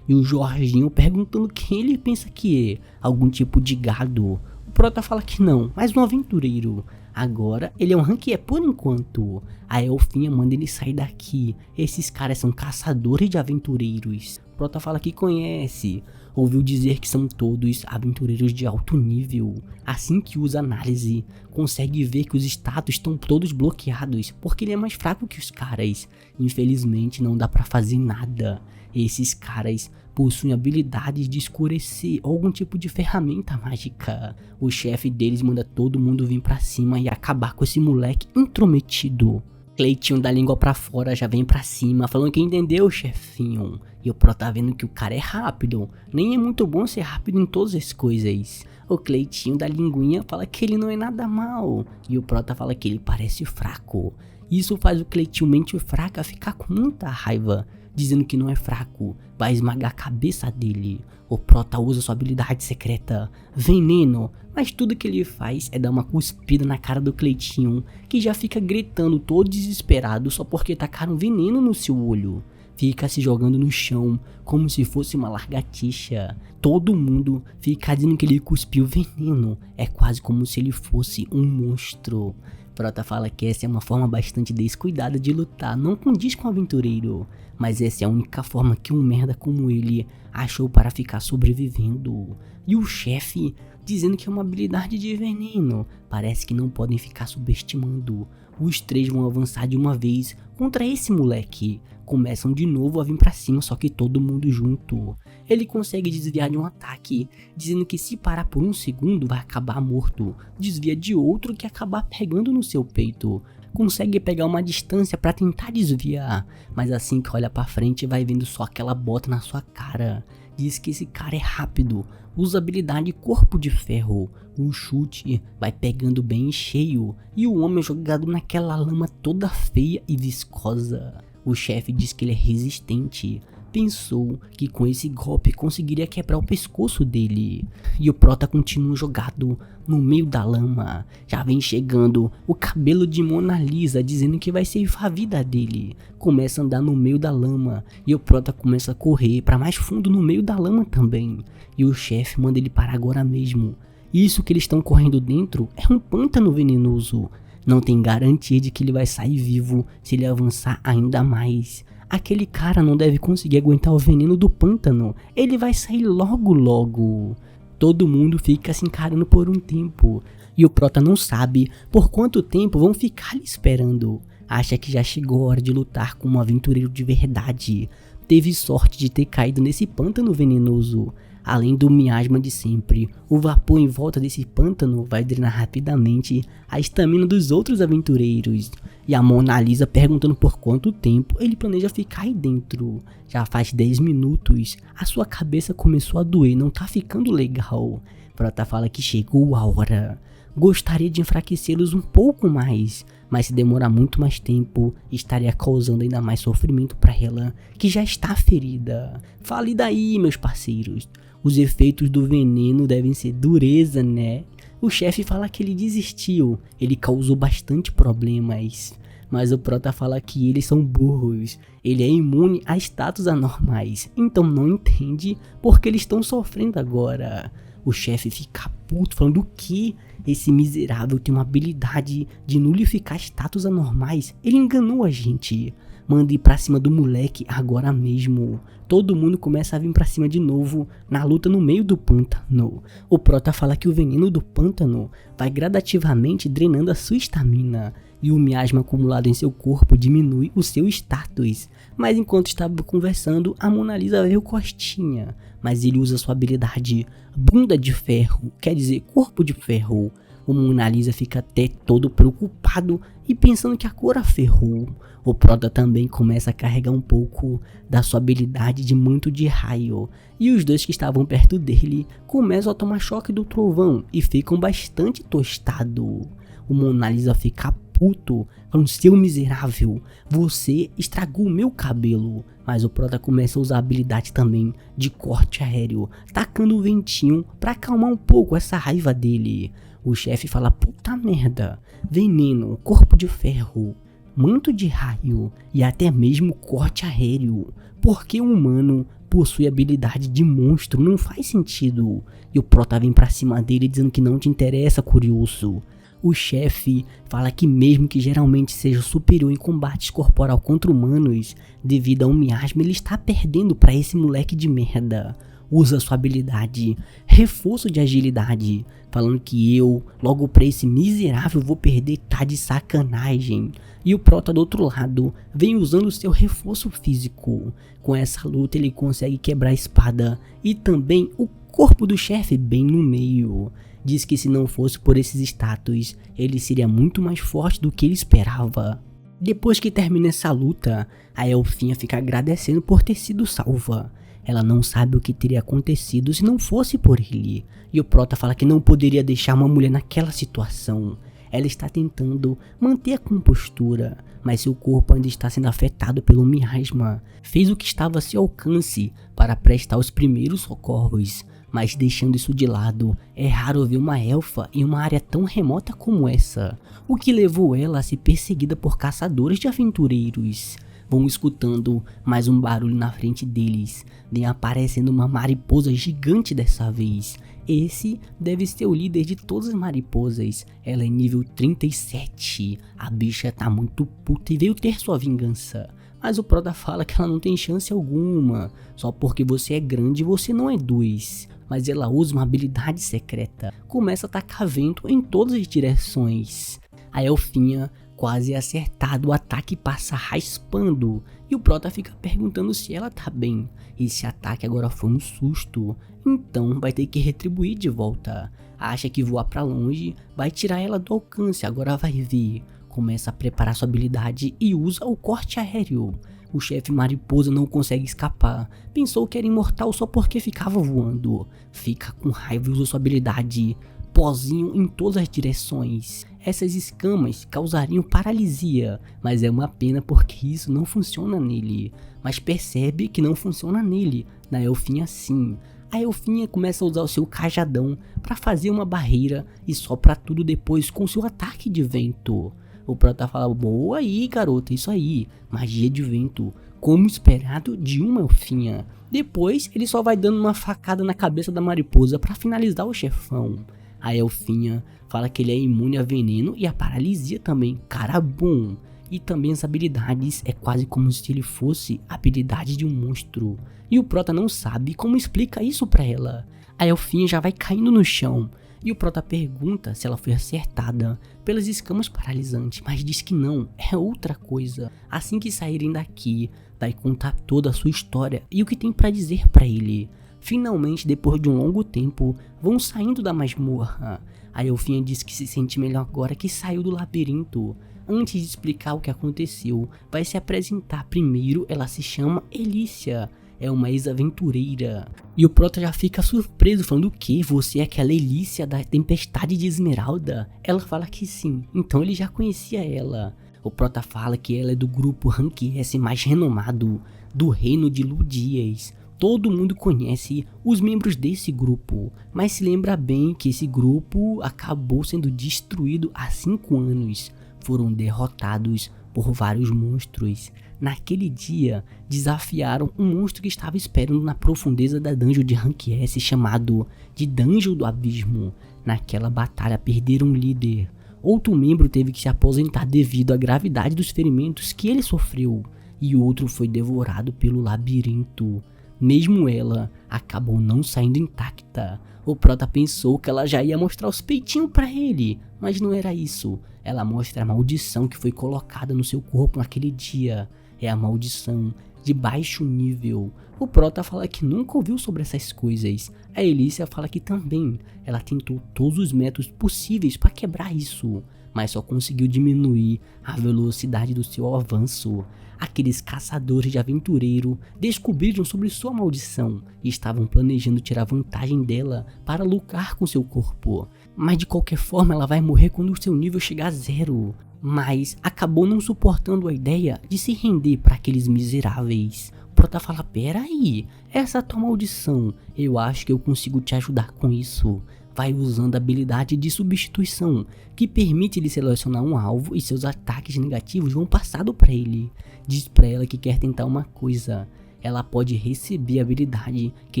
E o Jorginho perguntando quem ele pensa que é, algum tipo de gado. O prota fala que não, mas um aventureiro. Agora ele é um ranqueé por enquanto. A elfinha manda ele sair daqui. Esses caras são caçadores de aventureiros. O prota fala que conhece. Ouviu dizer que são todos aventureiros de alto nível. Assim que usa análise, consegue ver que os status estão todos bloqueados, porque ele é mais fraco que os caras. Infelizmente não dá pra fazer nada. Esses caras possuem habilidades de escurecer ou algum tipo de ferramenta mágica. O chefe deles manda todo mundo vir pra cima e acabar com esse moleque intrometido. Cleitinho da língua pra fora já vem pra cima, falando que entendeu, chefinho. E o Pro tá vendo que o cara é rápido. Nem é muito bom ser rápido em todas as coisas. O Cleitinho da linguinha fala que ele não é nada mal. E o Prota fala que ele parece fraco. Isso faz o Cleitinho mente fraca ficar com muita raiva, dizendo que não é fraco, vai esmagar a cabeça dele. O Prota usa sua habilidade secreta, veneno, mas tudo que ele faz é dar uma cuspida na cara do Cleitinho, que já fica gritando todo desesperado só porque tacaram veneno no seu olho. Fica se jogando no chão como se fosse uma lagartixa. Todo mundo fica dizendo que ele cuspiu veneno, é quase como se ele fosse um monstro. Prota fala que essa é uma forma bastante descuidada de lutar, não condiz com o aventureiro, mas essa é a única forma que um merda como ele achou para ficar sobrevivendo. E o chefe dizendo que é uma habilidade de veneno, parece que não podem ficar subestimando. Os três vão avançar de uma vez contra esse moleque, começam de novo a vir pra cima, só que todo mundo junto. Ele consegue desviar de um ataque, dizendo que se parar por um segundo vai acabar morto. Desvia de outro que acabar pegando no seu peito. Consegue pegar uma distância pra tentar desviar, mas assim que olha pra frente vai vendo só aquela bota na sua cara. Diz que esse cara é rápido, usa habilidade corpo de ferro. O chute vai pegando bem cheio e o homem é jogado naquela lama toda feia e viscosa. O chefe diz que ele é resistente. Pensou que com esse golpe conseguiria quebrar o pescoço dele. E o Prota continua jogado no meio da lama. Já vem chegando o cabelo de Mona Lisa dizendo que vai ceifar a vida dele. Começa a andar no meio da lama e o Prota começa a correr para mais fundo no meio da lama também. E o chefe manda ele parar agora mesmo. Isso que eles estão correndo dentro é um pântano venenoso. Não tem garantia de que ele vai sair vivo se ele avançar ainda mais. Aquele cara não deve conseguir aguentar o veneno do pântano. Ele vai sair logo logo. Todo mundo fica se encarando por um tempo. E o Prota não sabe por quanto tempo vão ficar ali esperando. Acha que já chegou a hora de lutar com um aventureiro de verdade. Teve sorte de ter caído nesse pântano venenoso. Além do miasma de sempre, o vapor em volta desse pântano vai drenar rapidamente a estamina dos outros aventureiros. E a Mona Lisa perguntando por quanto tempo ele planeja ficar aí dentro. Já faz 10 minutos, a sua cabeça começou a doer, não tá ficando legal. Prota fala que chegou a hora. Gostaria de enfraquecê-los um pouco mais, mas se demorar muito mais tempo, estaria causando ainda mais sofrimento para ela, que já está ferida. Fale daí, meus parceiros. Os efeitos do veneno devem ser dureza, né? O chefe fala que ele desistiu, ele causou bastante problemas. Mas o Prota fala que eles são burros, ele é imune a status anormais, então não entende porque eles estão sofrendo agora. O chefe fica puto falando que esse miserável tem uma habilidade de nulificar status anormais, ele enganou a gente. Manda ir pra cima do moleque agora mesmo. Todo mundo começa a vir pra cima de novo na luta no meio do pântano. O Prota fala que o veneno do pântano vai gradativamente drenando a sua estamina. E o miasma acumulado em seu corpo diminui o seu status. Mas enquanto estava conversando, a Mona Lisa veio costinha. Mas ele usa sua habilidade bunda de ferro, quer dizer corpo de ferro. O Mona Lisa fica até todo preocupado e pensando que a Korra ferrou. O Prota também começa a carregar um pouco da sua habilidade de manto de raio. E os dois que estavam perto dele começam a tomar choque do trovão e ficam bastante tostados. O Mona Lisa fica puto, falando: seu miserável, você estragou o meu cabelo. Mas o Prota começa a usar a habilidade também de corte aéreo, tacando o ventinho pra acalmar um pouco essa raiva dele. O chefe fala: puta merda, veneno, corpo de ferro, manto de raio e até mesmo corte aéreo. Porque um humano possui habilidade de monstro, não faz sentido. E o Prota vem pra cima dele dizendo que não te interessa, curioso. O chefe fala que mesmo que geralmente seja superior em combates corporal contra humanos, devido a um miasma, ele está perdendo pra esse moleque de merda. Usa sua habilidade, reforço de agilidade, falando que eu, logo pra esse miserável, vou perder, tá de sacanagem. E o Prota do outro lado vem usando seu reforço físico. Com essa luta ele consegue quebrar a espada e também o corpo do chefe bem no meio. Diz que se não fosse por esses status, ele seria muito mais forte do que ele esperava. Depois que termina essa luta, a Elfinha fica agradecendo por ter sido salva. Ela não sabe o que teria acontecido se não fosse por ele. E o Prota fala que não poderia deixar uma mulher naquela situação. Ela está tentando manter a compostura, mas seu corpo ainda está sendo afetado pelo miasma. Fez o que estava a seu alcance para prestar os primeiros socorros. Mas deixando isso de lado, é raro ver uma elfa em uma área tão remota como essa, o que levou ela a ser perseguida por caçadores de aventureiros. Vão escutando mais um barulho na frente deles, vem aparecendo uma mariposa gigante dessa vez. Esse deve ser o líder de todas as mariposas, ela é nível 37, a bicha tá muito puta e veio ter sua vingança. Mas o Prota fala que ela não tem chance alguma, só porque você é grande e você não é 2. Mas ela usa uma habilidade secreta, começa a tacar vento em todas as direções. A Elfinha quase acertado, o ataque passa raspando e o Prota fica perguntando se ela tá bem. Esse ataque agora foi um susto, então vai ter que retribuir de volta. Acha que voar pra longe vai tirar ela do alcance, agora vai ver. Começa a preparar sua habilidade e usa o corte aéreo. O chefe mariposa não consegue escapar, pensou que era imortal só porque ficava voando. Fica com raiva e usa sua habilidade, pozinho em todas as direções. Essas escamas causariam paralisia, mas é uma pena porque isso não funciona nele. Mas percebe que não funciona nele, na Elfinha sim. A Elfinha começa a usar o seu cajadão para fazer uma barreira e sopra tudo depois com seu ataque de vento. O Prota fala: boa aí, garota, isso aí, magia de vento, como esperado de uma Elfinha. Depois ele só vai dando uma facada na cabeça da mariposa para finalizar o chefão. A Elfinha fala que ele é imune a veneno e a paralisia também, cara bom. E também as habilidades é quase como se ele fosse a habilidade de um monstro. E o Prota não sabe como explica isso pra ela. A Elfinha já vai caindo no chão. E o Prota pergunta se ela foi acertada pelas escamas paralisantes, mas diz que não, é outra coisa. Assim que saírem daqui, vai contar toda a sua história e o que tem pra dizer pra ele. Finalmente, depois de um longo tempo, vão saindo da masmorra. A Elfinha diz que se sente melhor agora que saiu do labirinto. Antes de explicar o que aconteceu, vai se apresentar. Primeiro, ela se chama Elícia. É uma ex-aventureira. E o Prota já fica surpreso, falando: o que? Você é aquela Elícia da Tempestade de Esmeralda? Ela fala que sim, então ele já conhecia ela. O Prota fala que ela é do grupo Rank S mais renomado do reino de Ludias. Todo mundo conhece os membros desse grupo, mas se lembra bem que esse grupo acabou sendo destruído há 5 anos. Foram derrotados por vários monstros. Naquele dia, desafiaram um monstro que estava esperando na profundeza da dungeon de Rank S, chamado de Dungeon do Abismo. Naquela batalha perderam um líder. Outro membro teve que se aposentar devido à gravidade dos ferimentos que ele sofreu, e outro foi devorado pelo labirinto. Mesmo ela acabou não saindo intacta. O Prota pensou que ela já ia mostrar os peitinhos pra ele, mas não era isso. Ela mostra a maldição que foi colocada no seu corpo naquele dia. é a maldição de baixo nível. O Prota fala que nunca ouviu sobre essas coisas. A Elícia fala que também. Ela tentou todos os métodos possíveis para quebrar isso, mas só conseguiu diminuir a velocidade do seu avanço. Aqueles caçadores de aventureiro descobriram sobre sua maldição e estavam planejando tirar vantagem dela para lucrar com seu corpo. Mas de qualquer forma ela vai morrer quando o seu nível chegar a 0. Mas acabou não suportando a ideia de se render para aqueles miseráveis. O Prota fala, pera aí, essa tua maldição, eu acho que eu consigo te ajudar com isso. Vai usando a habilidade de substituição, que permite ele selecionar um alvo e seus ataques negativos vão passado para ele. Diz pra ela que quer tentar uma coisa. Ela pode receber a habilidade que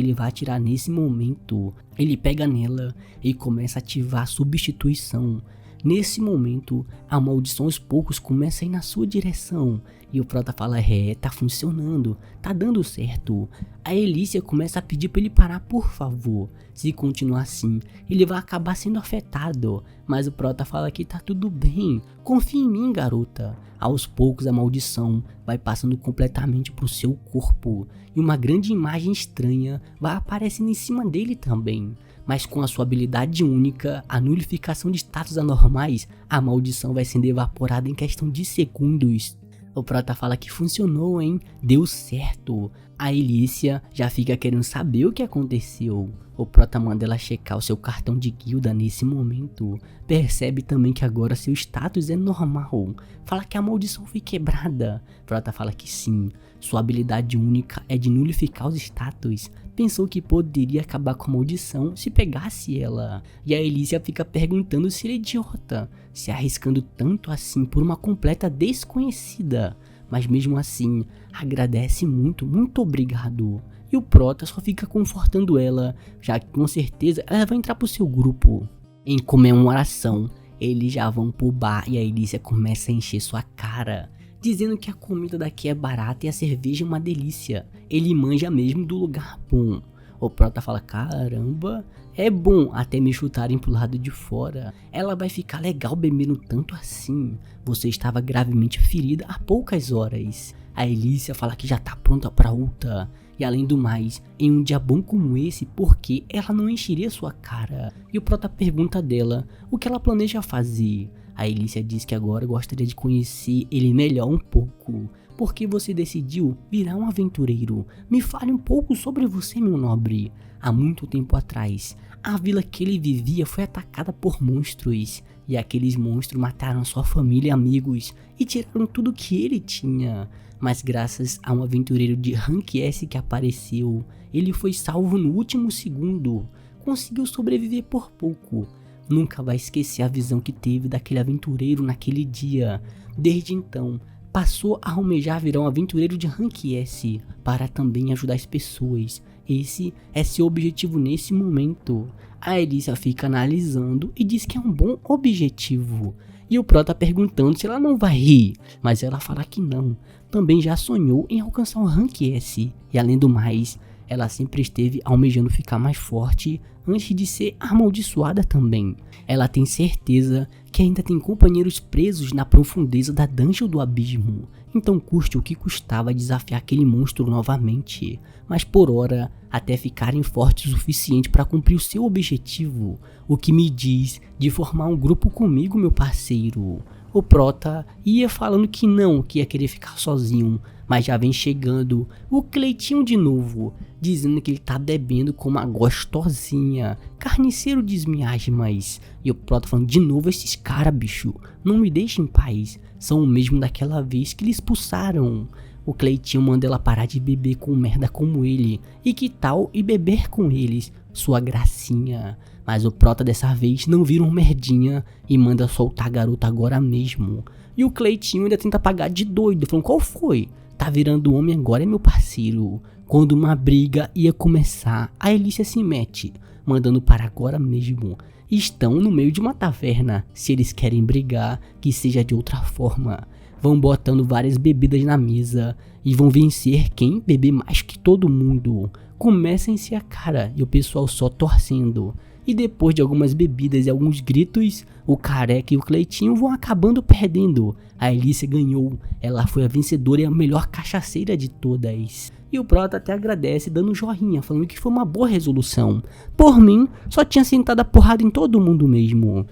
ele vai atirar nesse momento. Ele pega nela e começa a ativar a substituição. Nesse momento, a maldição aos poucos começa a ir na sua direção. E o Prota fala, tá funcionando, tá dando certo. A Elícia começa a pedir pra ele parar, por favor. Se continuar assim, ele vai acabar sendo afetado. Mas o Prota fala que tá tudo bem, confia em mim, garota. Aos poucos a maldição vai passando completamente pro seu corpo. E uma grande imagem estranha vai aparecendo em cima dele também. Mas com a sua habilidade única, a nulificação de status anormais, a maldição vai sendo evaporada em questão de segundos. O Prota fala que funcionou, hein? Deu certo. A Elícia já fica querendo saber o que aconteceu. O Prota manda ela checar o seu cartão de guilda nesse momento. Percebe também que agora seu status é normal. Fala que a maldição foi quebrada. Prota fala que sim. Sua habilidade única é de nulificar os status. Pensou que poderia acabar com a maldição se pegasse ela. E a Elícia fica perguntando se ele é idiota, se arriscando tanto assim por uma completa desconhecida. Mas mesmo assim, agradece muito, muito obrigado. E o Prota só fica confortando ela, já que com certeza ela vai entrar pro seu grupo. Em comemoração, eles já vão pro bar e a Elícia começa a encher sua cara, dizendo que a comida daqui é barata e a cerveja é uma delícia. Ele manja mesmo do lugar bom. O Prota fala, caramba, é bom até me chutarem pro lado de fora. Ela vai ficar legal bebendo tanto assim. Você estava gravemente ferida há poucas horas. A Elícia fala que já tá pronta pra outra. E além do mais, em um dia bom como esse, por que ela não encheria sua cara? E o Prota pergunta dela o que ela planeja fazer. A Elícia diz que agora gostaria de conhecer ele melhor um pouco. Por que você decidiu virar um aventureiro? Me fale um pouco sobre você, meu nobre. Há muito tempo atrás, a vila que ele vivia foi atacada por monstros. E aqueles monstros mataram sua família e amigos e tiraram tudo que ele tinha. Mas graças a um aventureiro de Rank S que apareceu, ele foi salvo no último segundo. Conseguiu sobreviver por pouco. Nunca vai esquecer a visão que teve daquele aventureiro naquele dia. Desde então, passou a almejar virar um aventureiro de Rank S para também ajudar as pessoas. Esse é seu objetivo nesse momento. A Elícia fica analisando e diz que é um bom objetivo. E o Prota perguntando se ela não vai rir, mas ela fala que não. Também já sonhou em alcançar um Rank S. E além do mais, ela sempre esteve almejando ficar mais forte antes de ser amaldiçoada também. Ela tem certeza que ainda tem companheiros presos na profundeza da Dungeon do Abismo. Então custe o que custava desafiar aquele monstro novamente. Mas por hora, até ficarem fortes o suficiente para cumprir o seu objetivo. O que me diz de formar um grupo comigo, meu parceiro. O Prota ia falando que não, que ia querer ficar sozinho. Mas já vem chegando o Cleitinho de novo, dizendo que ele tá bebendo com uma gostosinha, carniceiro de esmiasmas. E o Prota falando, de novo esses caras, bicho, não me deixem em paz, são o mesmo daquela vez que eles expulsaram. O Cleitinho manda ela parar de beber com merda como ele, e que tal ir beber com eles, sua gracinha. Mas o Prota dessa vez não vira um merdinha e manda soltar a garota agora mesmo. E o Cleitinho ainda tenta pagar de doido, falando, qual foi? Tá virando homem agora, é meu parceiro. Quando uma briga ia começar, a Elícia se mete, mandando para agora mesmo. Estão no meio de uma taverna, se eles querem brigar, que seja de outra forma. Vão botando várias bebidas na mesa e vão vencer quem beber mais que todo mundo. Começa a encher a cara e o pessoal só torcendo. E depois de algumas bebidas e alguns gritos, o Careca e o Cleitinho vão acabando perdendo. A Alicia ganhou, ela foi a vencedora e a melhor cachaceira de todas. E o Prota até agradece dando um joinha, falando que foi uma boa resolução. Por mim, só tinha sentado a porrada em todo mundo mesmo.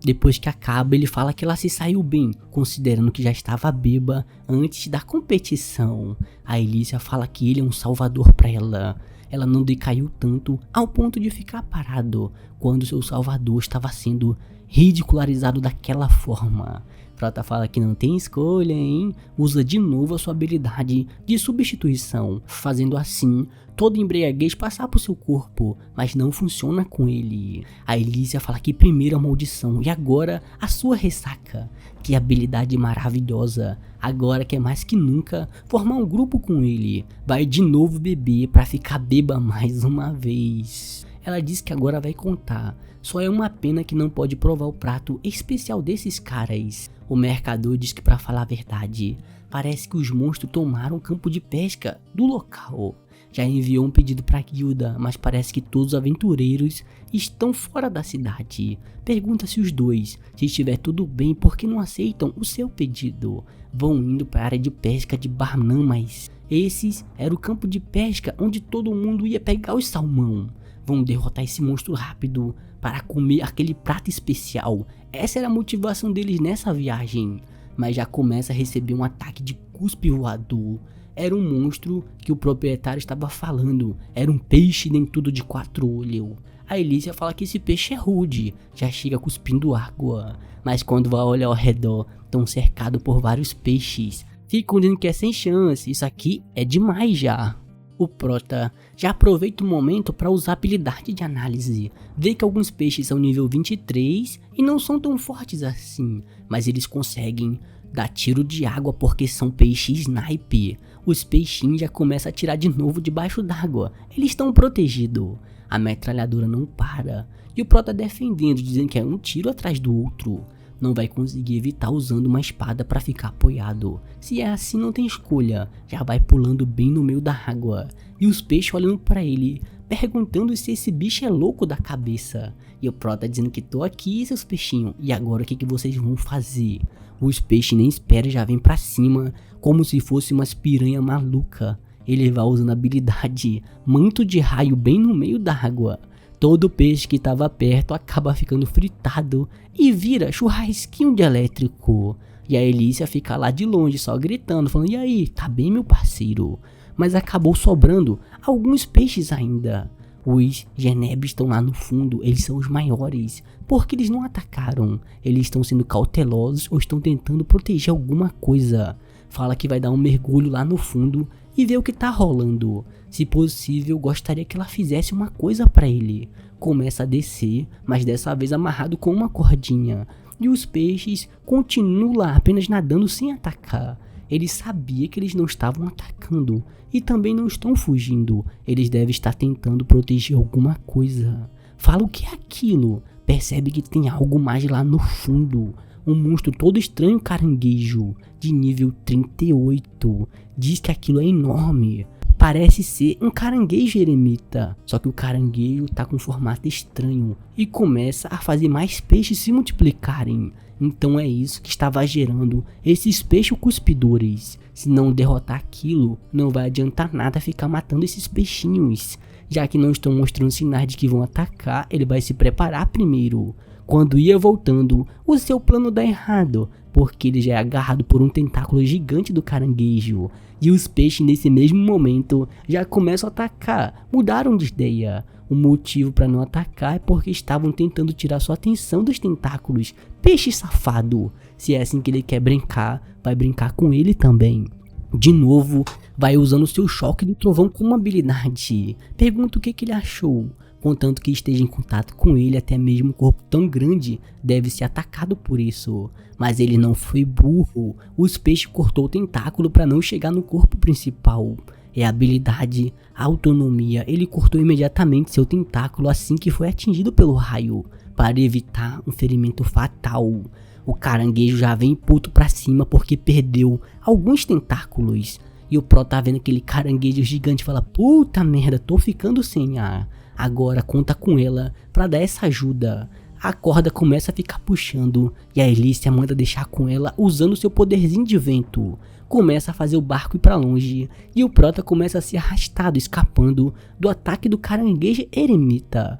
Depois que acaba, ele fala que ela se saiu bem, considerando que já estava bêbada antes da competição. A Alicia fala que ele é um salvador pra ela. Ela não decaiu tanto ao ponto de ficar parado quando seu salvador estava sendo ridicularizado daquela forma. Prota fala que não tem escolha, hein? Usa de novo a sua habilidade de substituição, fazendo assim toda embriaguez passar por seu corpo, mas não funciona com ele. A Alicia fala que primeiro a maldição e agora a sua ressaca. Que habilidade maravilhosa, agora que é mais que nunca formar um grupo com ele. Vai de novo beber pra ficar bêbada mais uma vez. Ela diz que agora vai contar, só é uma pena que não pode provar o prato especial desses caras. O mercador diz que, pra falar a verdade, parece que os monstros tomaram o campo de pesca do local. Já enviou um pedido pra guilda, mas parece que todos os aventureiros estão fora da cidade. Pergunta se os dois, se estiver tudo bem, por que não aceitam o seu pedido. Vão indo para a área de pesca de Barnamas. Esses era o campo de pesca onde todo mundo ia pegar os salmão. Vão derrotar esse monstro rápido para comer aquele prato especial. Essa era a motivação deles nessa viagem. Mas já começa a receber um ataque de cuspe voador. Era um monstro que o proprietário estava falando. Era um peixe dentudo de 4 olhos. A Alicia fala que esse peixe é rude, já chega cuspindo água. Mas quando vai olhar ao redor, estão cercados por vários peixes. Ficam dizendo que é sem chance, isso aqui é demais já. O Prota já aproveita o momento para usar a habilidade de análise. Vê que alguns peixes são nível 23 e não são tão fortes assim, mas eles conseguem dar tiro de água porque são peixes snipe. Os peixinhos já começam a atirar de novo debaixo d'água, eles estão protegidos. A metralhadora não para e o Prota defendendo, dizendo que é um tiro atrás do outro. Não vai conseguir evitar usando uma espada para ficar apoiado. Se é assim, não tem escolha, já vai pulando bem no meio da água. E os peixes olhando para ele, perguntando se esse bicho é louco da cabeça. E o Prota dizendo que tô aqui, seus peixinhos, e agora o que vocês vão fazer? Os peixes nem esperam, já vem pra cima, como se fosse umas piranha maluca. Ele vai usando a habilidade manto de raio bem no meio da água. Todo peixe que estava perto acaba ficando fritado e vira churrasquinho de elétrico. E a Alicia fica lá de longe só gritando, falando: "E aí, tá bem, meu parceiro?" Mas acabou sobrando alguns peixes ainda. Os genebres estão lá no fundo, eles são os maiores. Porque eles não atacaram, eles estão sendo cautelosos ou estão tentando proteger alguma coisa. Fala que vai dar um mergulho lá no fundo e ver o que tá rolando. Se possível, gostaria que ela fizesse uma coisa pra ele. Começa a descer, mas dessa vez amarrado com uma cordinha. E os peixes continuam lá, apenas nadando sem atacar. Ele sabia que eles não estavam atacando e também não estão fugindo. Eles devem estar tentando proteger alguma coisa. Fala o que é aquilo. Percebe que tem algo mais lá no fundo. Um monstro todo estranho caranguejo, de nível 38. Diz que aquilo é enorme. Parece ser um caranguejo eremita, só que o caranguejo tá com um formato estranho e começa a fazer mais peixes se multiplicarem. Então é isso que estava gerando esses peixes cuspidores. Se não derrotar aquilo, não vai adiantar nada ficar matando esses peixinhos. Já que não estão mostrando sinais de que vão atacar, ele vai se preparar primeiro. Quando ia voltando, o seu plano dá errado, porque ele já é agarrado por um tentáculo gigante do caranguejo. E os peixes nesse mesmo momento já começam a atacar, mudaram de ideia. O motivo para não atacar é porque estavam tentando tirar sua atenção dos tentáculos. Peixe safado, se é assim que ele quer brincar, vai brincar com ele também. De novo, vai usando seu choque do trovão como habilidade. Pergunta o que ele achou. Contanto que esteja em contato com ele, até mesmo um corpo tão grande deve ser atacado por isso. Mas ele não foi burro, os peixes cortou o tentáculo para não chegar no corpo principal. É a habilidade, a autonomia, ele cortou imediatamente seu tentáculo assim que foi atingido pelo raio, para evitar um ferimento fatal. O caranguejo já vem puto pra cima porque perdeu alguns tentáculos. E o Pro tá vendo aquele caranguejo gigante e fala: "Puta merda, tô ficando sem ar." agora conta com ela pra dar essa ajuda. A corda começa a ficar puxando e a Elícia manda deixar com ela usando seu poderzinho de vento. Começa a fazer o barco ir pra longe e o Prota começa a ser arrastado, escapando do ataque do caranguejo eremita.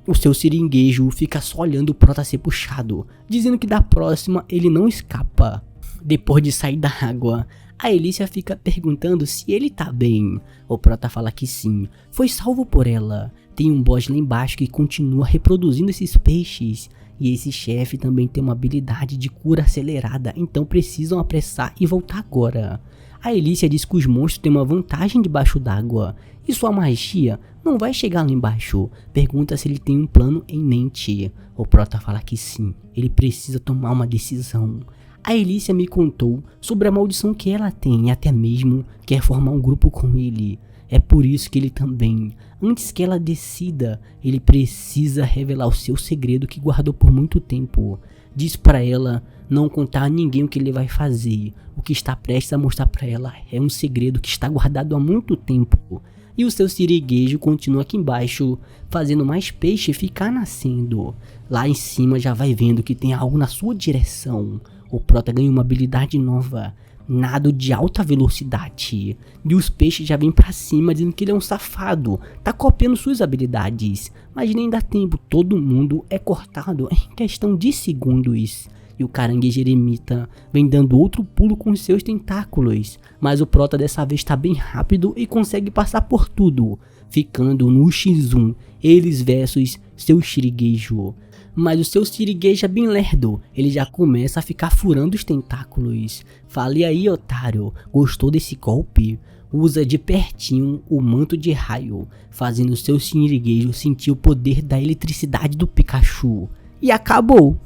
O seu seringuejo fica só olhando o Prota ser puxado, dizendo que da próxima ele não escapa. Depois de sair da água, a Elícia fica perguntando se ele tá bem. O Prota fala que sim, foi salvo por ela. Tem um boss lá embaixo que continua reproduzindo esses peixes. E esse chefe também tem uma habilidade de cura acelerada, então precisam apressar e voltar agora. A Elícia diz que os monstros têm uma vantagem debaixo d'água. E sua magia não vai chegar lá embaixo. Pergunta se ele tem um plano em mente. O Prota fala que sim, ele precisa tomar uma decisão. A Elícia me contou sobre a maldição que ela tem e até mesmo quer formar um grupo com ele. É por isso que ele também, antes que ela decida, ele precisa revelar o seu segredo que guardou por muito tempo. Diz pra ela não contar a ninguém o que ele vai fazer. O que está prestes a mostrar pra ela é um segredo que está guardado há muito tempo. E o seu siriguejo continua aqui embaixo, fazendo mais peixe ficar nascendo. Lá em cima já vai vendo que tem algo na sua direção. O Prota ganha uma habilidade nova, nado de alta velocidade. E os peixes já vêm pra cima dizendo que ele é um safado, tá copiando suas habilidades. Mas nem dá tempo, todo mundo é cortado em questão de segundos. E o caranguejo eremita vem dando outro pulo com seus tentáculos. Mas o Prota dessa vez tá bem rápido e consegue passar por tudo, ficando no X1, eles versus seu siriguejo. Mas o seu siriguejo é bem lerdo, ele já começa a ficar furando os tentáculos. Fale aí, otário, gostou desse golpe? Usa de pertinho o manto de raio, fazendo o seu siriguejo sentir o poder da eletricidade do Pikachu. E acabou!